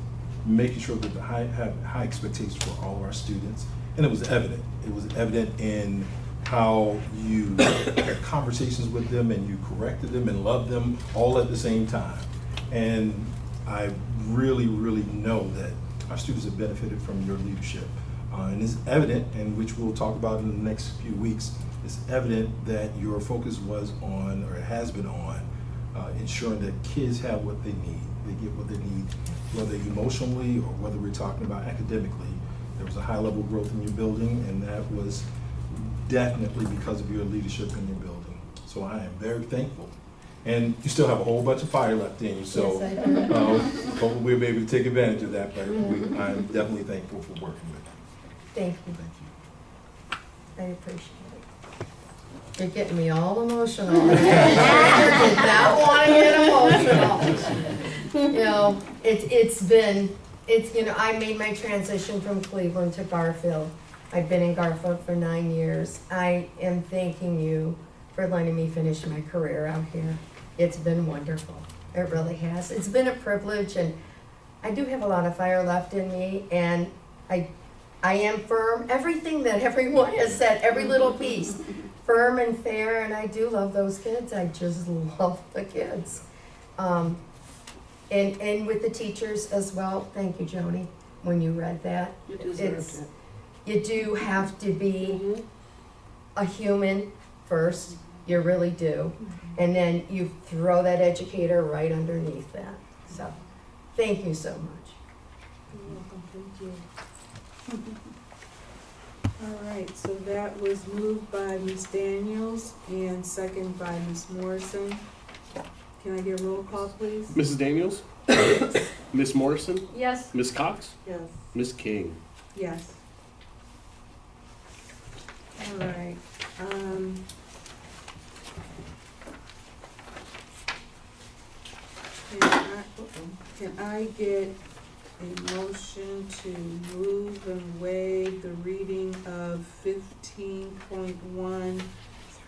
making sure that have high expectations for all of our students. And it was evident. It was evident in how you had conversations with them, and you corrected them and loved them all at the same time. And I really, really know that our students have benefited from your leadership. And it's evident, and which we'll talk about in the next few weeks, it's evident that your focus was on, or has been on, ensuring that kids have what they need. they get what they need, whether emotionally or whether we're talking about academically. There was a high level of growth in your building, and that was definitely because of your leadership in your building. So I am very thankful. And you still have a whole bunch of fire left in you, so Yes, I do. hopefully we'll be able to take advantage of that, but I'm definitely thankful for working with you. Thank you. Thank you. I appreciate it. You're getting me all emotional. I did not want to get emotional. You know, I made my transition from Cleveland to Garfield. I've been in Garfield for 9 years. I am thanking you for letting me finish my career out here. It's been wonderful. It really has. It's been a privilege, and I do have a lot of fire left in me, and I am firm. Everything that everyone has said, every little piece, firm and fair, and I do love those kids. I just love the kids. And with the teachers as well. Thank you, Joni, when you read that. You do have to be a human first. You really do. And then you throw that educator right underneath that. So, thank you so much. You're welcome, thank you. All right, so that was moved by Ms. Daniels and second by Ms. Morrison. Can I get a roll call, please? Mrs. Daniels? Miss Morrison? Yes. Miss Cox? Yes. Miss King? Yes. All right, can I get a motion to move and waive the reading of 15.1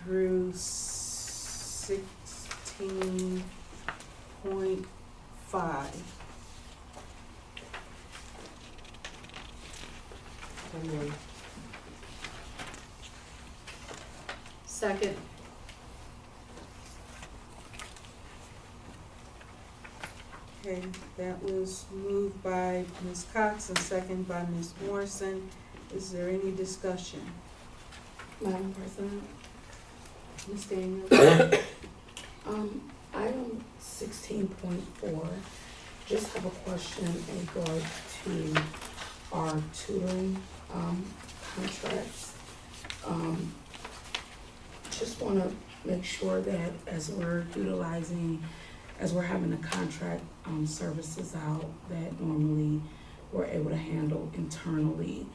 through 16.5? Second. Okay, that was moved by Ms. Cox and second by Ms. Morrison. Is there any discussion? Madam President, Ms. Daniels? Item 16.4, just have a question in regard to our tutoring, contracts. Just wanna make sure that as we're having the contract, services out that normally we're able to handle internally,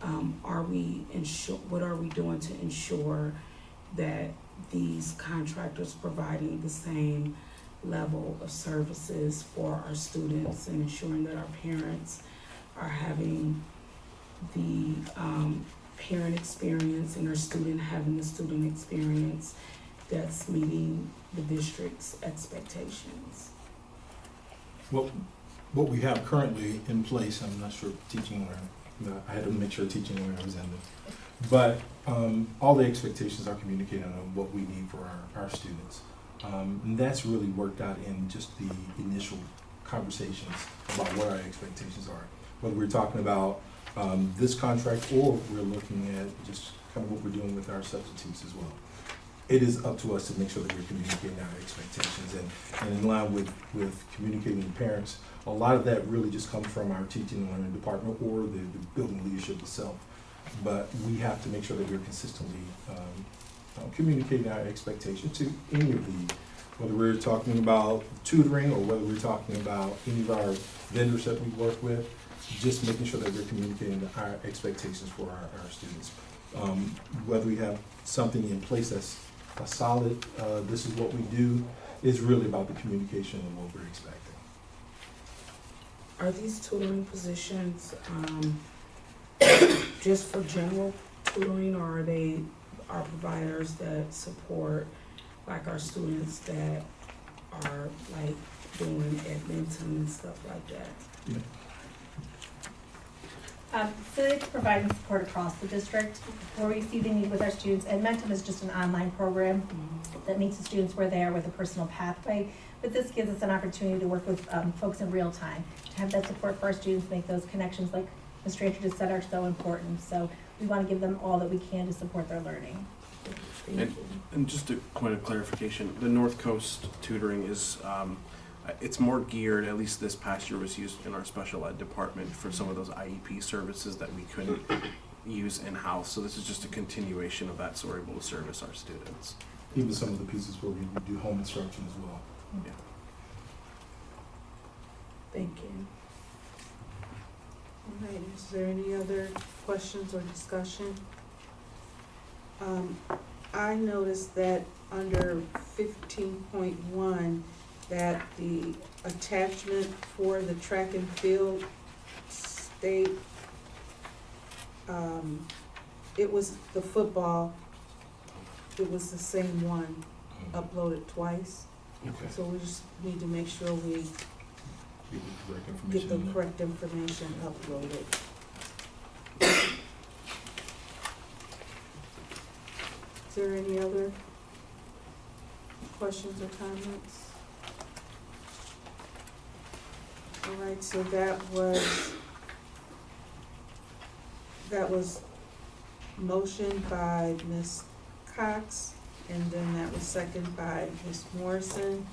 what are we doing to ensure that these contractors providing the same level of services for our students and ensuring that our parents are having the parent experience and our student having the student experience that's meeting the district's expectations? What we have currently in place, I'm not sure teaching where, I had to make sure teaching where I was ended. But all the expectations are communicated on what we need for our students. And that's really worked out in just the initial conversations about what our expectations are. Whether we're talking about this contract or we're looking at just kind of what we're doing with our substitutes as well. It is up to us to make sure that we're communicating our expectations and in line with communicating with parents. A lot of that really just comes from our teaching and learning department or the building leadership itself. But we have to make sure that we're consistently communicating our expectations to any of the, whether we're talking about tutoring or whether we're talking about any of our vendors that we work with, just making sure that we're communicating our expectations for our students. Whether we have something in place that's a solid, this is what we do, is really about the communication and what we're expecting. Are these tutoring positions just for general tutoring, or are they our providers that support like our students that are like doing Edmonton and stuff like that? Yeah. So it's providing support across the district where we see the need with our students. And Mentum is just an online program that meets the students where they are with a personal pathway. But this gives us an opportunity to work with folks in real time, to have that support for our students, make those connections like Ms. Stranger just said are so important. So we want to give them all that we can to support their learning. And just a point of clarification, the North Coast tutoring is, it's more geared, at least this past year was used in our special ed department for some of those IEP services that we couldn't use in-house. So this is just a continuation of that, so we're able to service our students. Even some of the pieces where we do home instruction as well. Yeah. Thank you. All right, is there any other questions or discussion? I noticed that under 15.1, that the attachment for the track and field state, it was the football, it was the same one uploaded twice. Okay. So we just need to make sure we Get the correct information. get the correct information uploaded. Is there any other questions or comments? All right, so that was motioned by Ms. Cox, and then that was seconded by Ms. Morrison.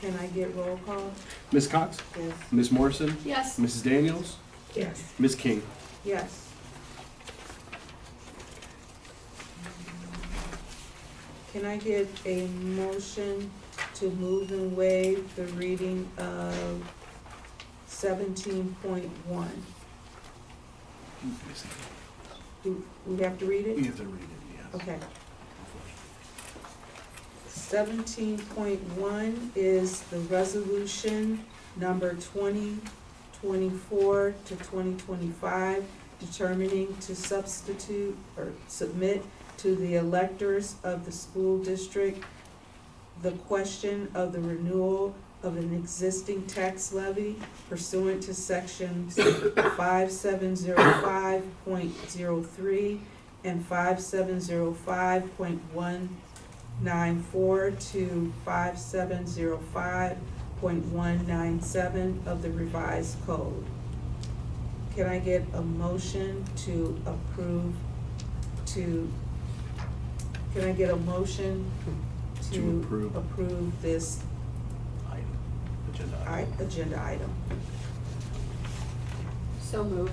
Can I get roll call? Ms. Cox? Yes. Ms. Morrison? Yes. Mrs. Daniels? Yes. Ms. King? Yes. Can I get a motion to move and waive the reading of 17.1? Do we have to read You it? have to read it, yes. Okay. 17.1 is the resolution number 2024 to 2025, determining to substitute or submit to the electors of the school district the question of the renewal of an existing tax levy pursuant to section 5705.03 and 5705.194 to 5705.197 of the revised code. Can I get a motion to approve can I get a motion To to approve. approve this Agenda item. agenda item? So moved.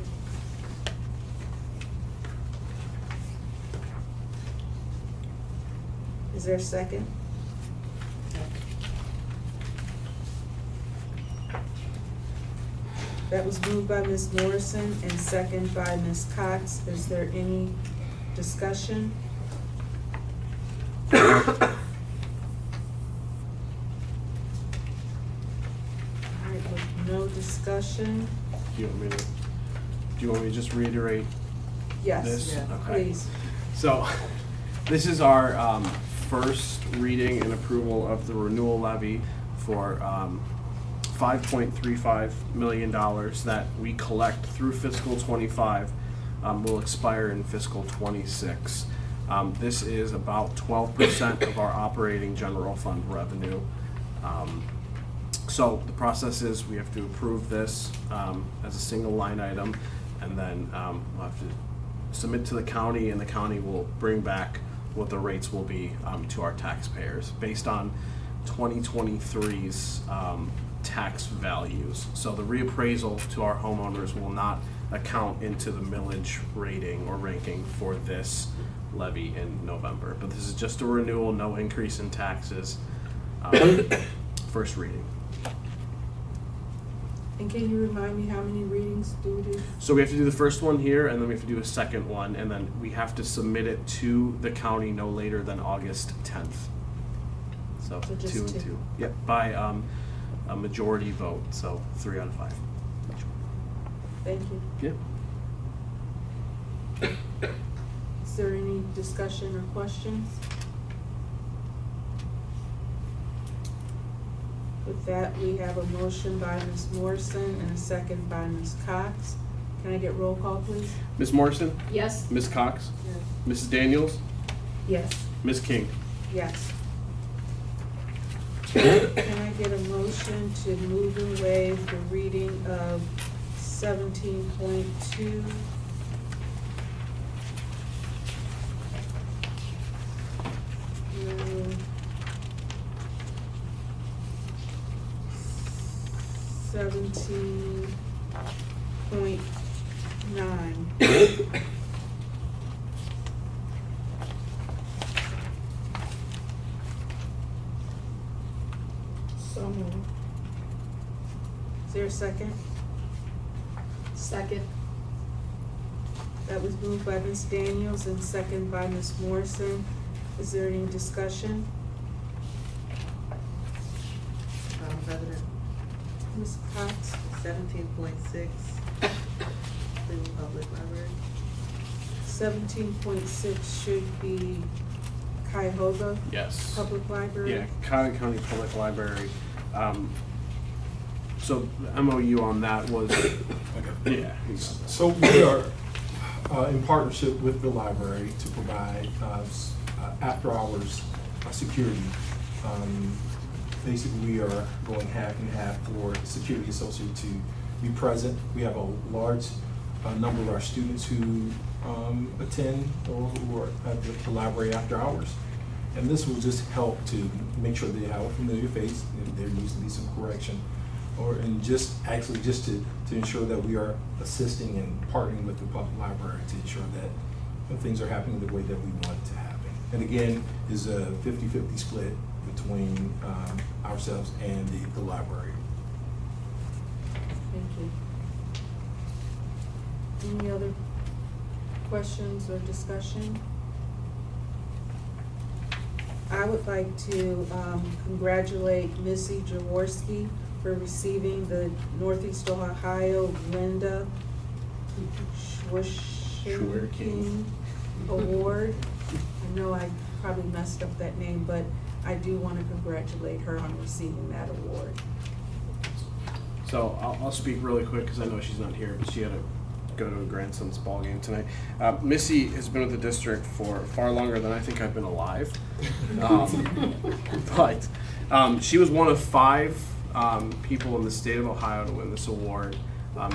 Is there a second? That was moved by Ms. Morrison and second by Ms. Cox. Is there any discussion? All right, with no discussion, Do you want me to just reiterate? yes, This? Yeah. Okay. please. So, this is our first reading and approval of the renewal levy for $5.35 million that we collect through fiscal '25, will expire in fiscal '26. This is about 12% of our operating general fund revenue. So the process is we have to approve this as a single line item, and then we'll have to submit to the county, and the county will bring back what the rates will be to our taxpayers based on 2023's tax values. So the reappraisal to our homeowners will not account into the millage rating or ranking for this levy in November. But this is just a renewal, no increase in taxes. First reading. And can you remind me how many readings do we do? So we have to do the first one here, and then we have to do a second one, and then we have to submit it to the county no later than August 10th. So So just 2 and two. 2. Yep, by a majority vote, so 3 out of 5. Thank you. Yep. Is there any discussion or questions? With that, we have a motion by Ms. Morrison and a second by Ms. Cox. Can I get roll call, please? Ms. Morrison, Yes. Ms. Cox, Mrs. Daniels, Yes. Ms. King. Yes. Can I get a motion to move and waive the reading of 17.2? 17.9. So moved. Is there a second? Second. That was moved by Ms. Daniels and second by Ms. Morrison. Is there any discussion? President, Ms. Cox? 17.6, Cleveland Public Library. 17.6 should be Cuyahoga Yes. Public Library. Yeah, Cuyahoga County Public Library. So the MOU on that was, yeah. So we are in partnership with the library to provide after-hours security. Basically, we are going half and half for security associate to be present. We have a large number of our students who attend or who are at the library after hours. And this will just help to make sure they have a familiar face, if there needs to be some correction, and just to ensure that we are assisting and partnering with the public library to ensure that things are happening the way that we want it to happen. And again, is a 50-50 split between ourselves and the library. Thank you. Any other questions or discussion? I would like to congratulate Missy Jaworski for receiving the Northeast Ohio Linda Schwerking Award. I know I probably messed up that name, but I do want to congratulate her on receiving that award. So I'll speak really quick because I know she's not here, but she had to go to a grandson's ball game tonight. Missy has been with the district for far longer than I think I've been alive. But she was one of 5 people in the state of Ohio to win this award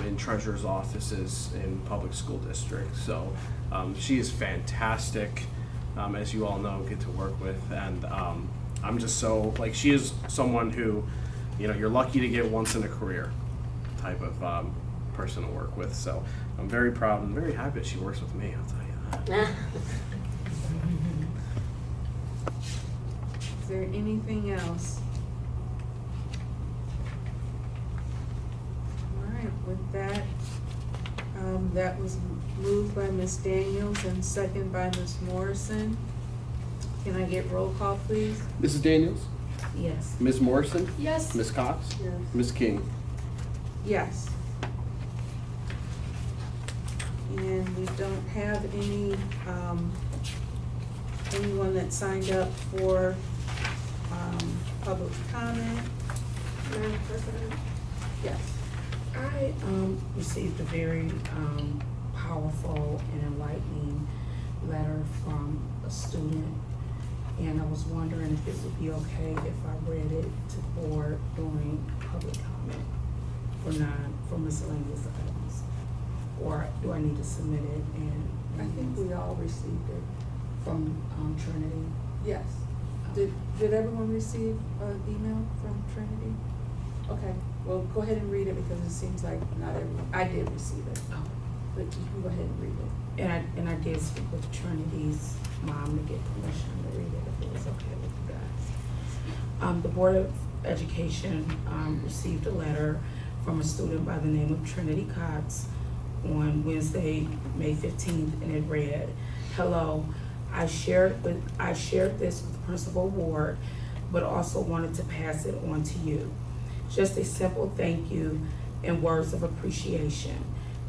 in treasurer's offices in public school districts. So she is fantastic, as you all know, get to work with. And I'm just so, like, she is someone who, you know, you're lucky to get once in a career type of person to work with. So I'm very proud and very happy that she works with me, I'll tell you that. Is there anything else? All right, with that, that was moved by Ms. Daniels and second by Ms. Morrison. Can I get roll call, please? Mrs. Daniels? Yes. Ms. Morrison? Yes. Ms. Cox? Yes. Ms. King? Yes. And we don't have anyone that signed up for, public comment. Madam President, Yes. I received a very powerful and enlightening letter from a student, and I was wondering if it would be okay if I read it to the board during public comment for miscellaneous items, or do I need to submit it? And I think we all received it. from Trinity. Yes. Did everyone receive an email from Trinity? Okay, well, go ahead and read it because it seems like not everyone, I did receive it, Oh. but you can go ahead and read it. And I did speak with Trinity's mom to get permission to read it if it was okay with you guys. The Board of Education received a letter from a student by the name of Trinity Cox on Wednesday, May 15th, and it read, "Hello, I shared this with Principal Ward, but also wanted to pass it on to you. Just a simple thank you and words of appreciation.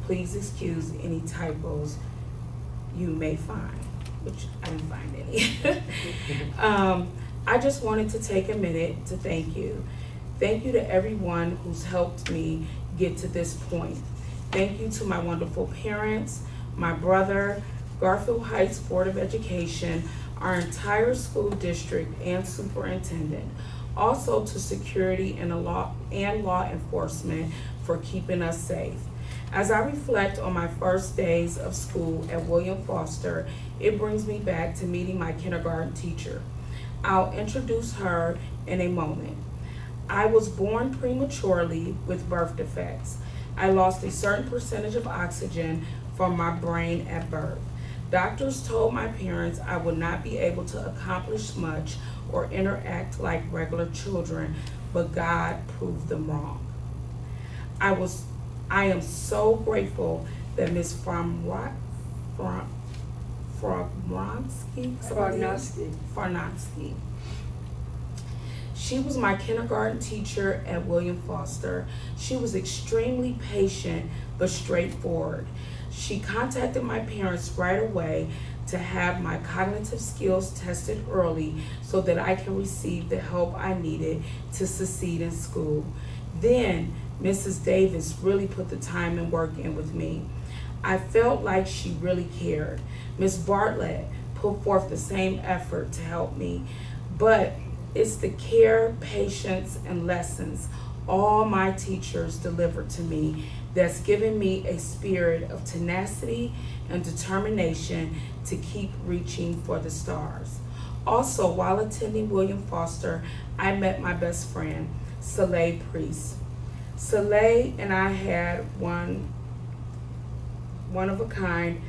Please excuse any typos you may find," which I didn't find any. I just wanted to take a minute to thank you. Thank you to everyone who's helped me get to this point. Thank you to my wonderful parents, my brother, Garfield Heights Board of Education, our entire school district and superintendent. Also to security and law enforcement for keeping us safe. As I reflect on my first days of school at William Foster, it brings me back to meeting my kindergarten teacher. I'll introduce her in a moment. I was born prematurely with birth defects. I lost a certain percentage of oxygen from my brain at birth. Doctors told my parents I would not be able to accomplish much or interact like regular children, but God proved them wrong. I am so grateful that Ms. Farnowski. She was my kindergarten teacher at William Foster. She was extremely patient but straightforward. She contacted my parents right away to have my cognitive skills tested early so that I can receive the help I needed to succeed in school. Then Mrs. Davis really put the time and work in with me. I felt like she really cared. Ms. Bartlett put forth the same effort to help me, but it's the care, patience, and lessons all my teachers delivered to me that's given me a spirit of tenacity and determination to keep reaching for the stars. Also, while attending William Foster, I met my best friend, Soleil Priest. Soleil and I had one of a kind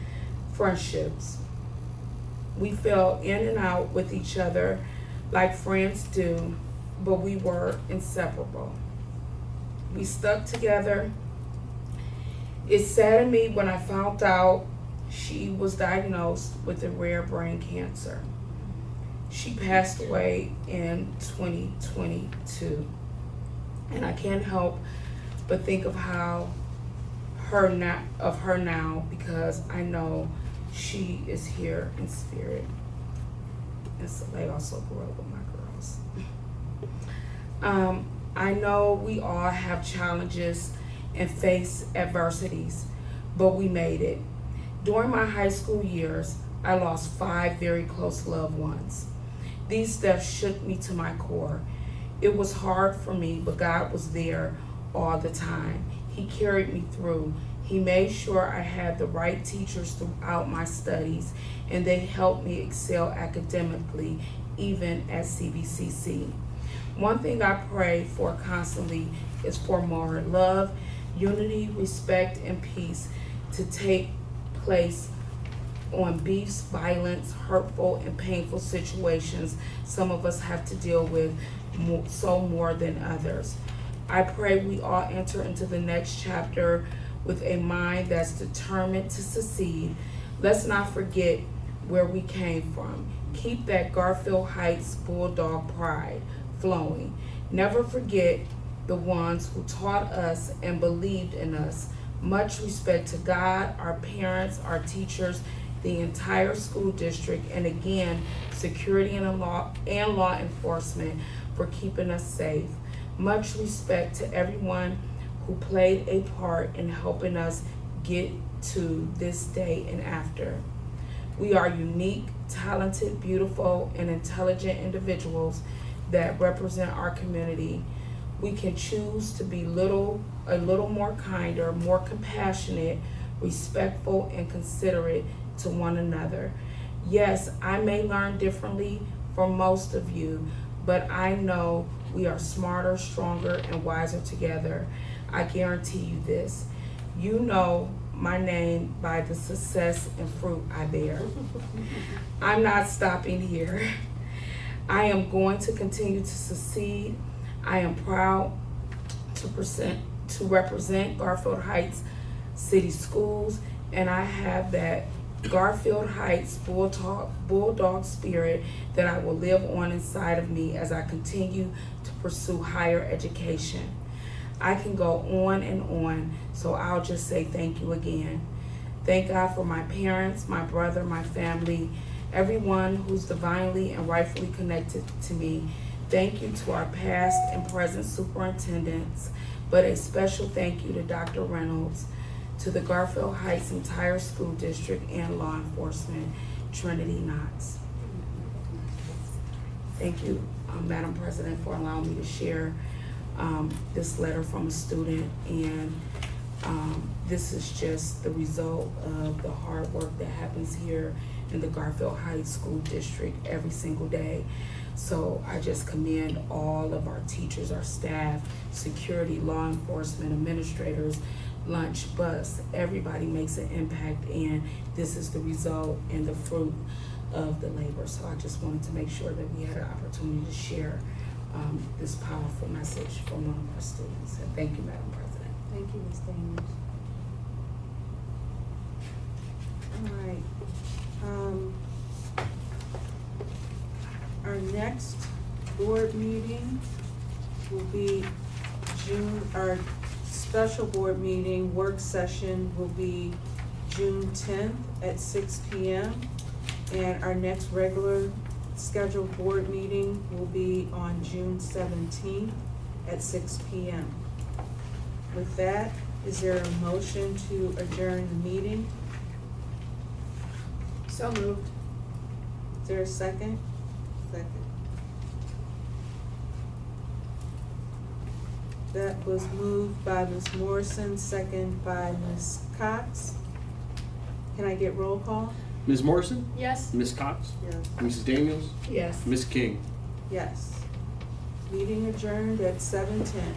friendships. We fell in and out with each other like friends do, but we were inseparable. We stuck together. It saddened me when I found out she was diagnosed with a rare brain cancer. She passed away in 2022. And I can't help but think of her now because I know she is here in spirit. And Soleil also grew up with my girls. I know we all have challenges and face adversities, but we made it. During my high school years, I lost 5 very close loved ones. These deaths shook me to my core. It was hard for me, but God was there all the time. He carried me through. He made sure I had the right teachers throughout my studies, and they helped me excel academically, even at CVCC. One thing I pray for constantly is for more love, unity, respect, and peace to take place on beefs, violence, hurtful, and painful situations some of us have to deal with more than others. I pray we all enter into the next chapter with a mind that's determined to succeed. Let's not forget where we came from. Keep that Garfield Heights Bulldog pride flowing. Never forget the ones who taught us and believed in us. Much respect to God, our parents, our teachers, the entire school district, and again, security and law enforcement for keeping us safe. Much respect to everyone who played a part in helping us get to this day and after. We are unique, talented, beautiful, and intelligent individuals that represent our community. We can choose to be a little more kinder, more compassionate, respectful, and considerate to one another. Yes, I may learn differently from most of you, but I know we are smarter, stronger, and wiser together. I guarantee you this. You know my name by the success and fruit I bear. I'm not stopping here. I am going to continue to succeed. I am proud to represent Garfield Heights City Schools, and I have that Garfield Heights Bulldog spirit that I will live on inside of me as I continue to pursue higher education. I can go on and on, so I'll just say thank you again. Thank God for my parents, my brother, my family, everyone who's divinely and rightfully connected to me. Thank you to our past and present superintendents, but a special thank you to Dr. Reynolds, to the Garfield Heights entire school district and law enforcement, Trinity Knox. Thank you, Madam President, for allowing me to share this letter from a student, and this is just the result of the hard work that happens here in the Garfield Heights School District every single day. So I just commend all of our teachers, our staff, security, law enforcement, administrators, lunch, bus. Everybody makes an impact, and this is the result and the fruit of the labor. So I just wanted to make sure that we had an opportunity to share this powerful message from one of our students. And thank you, Madam President. Thank you, Ms. Daniels. All right. Our next board meeting will be our special board meeting, work session will be June 10th at 6 p.m. And our next regular scheduled board meeting will be on June 17th at 6 p.m. With that, is there a motion to adjourn the meeting? So moved. Is there a second? Second. That was moved by Ms. Morrison, second by Ms. Cox. Can I get roll call? Ms. Morrison? Yes. Ms. Cox? Yes. Mrs. Daniels? Yes. Ms. King? Yes. Meeting adjourned at 7:10.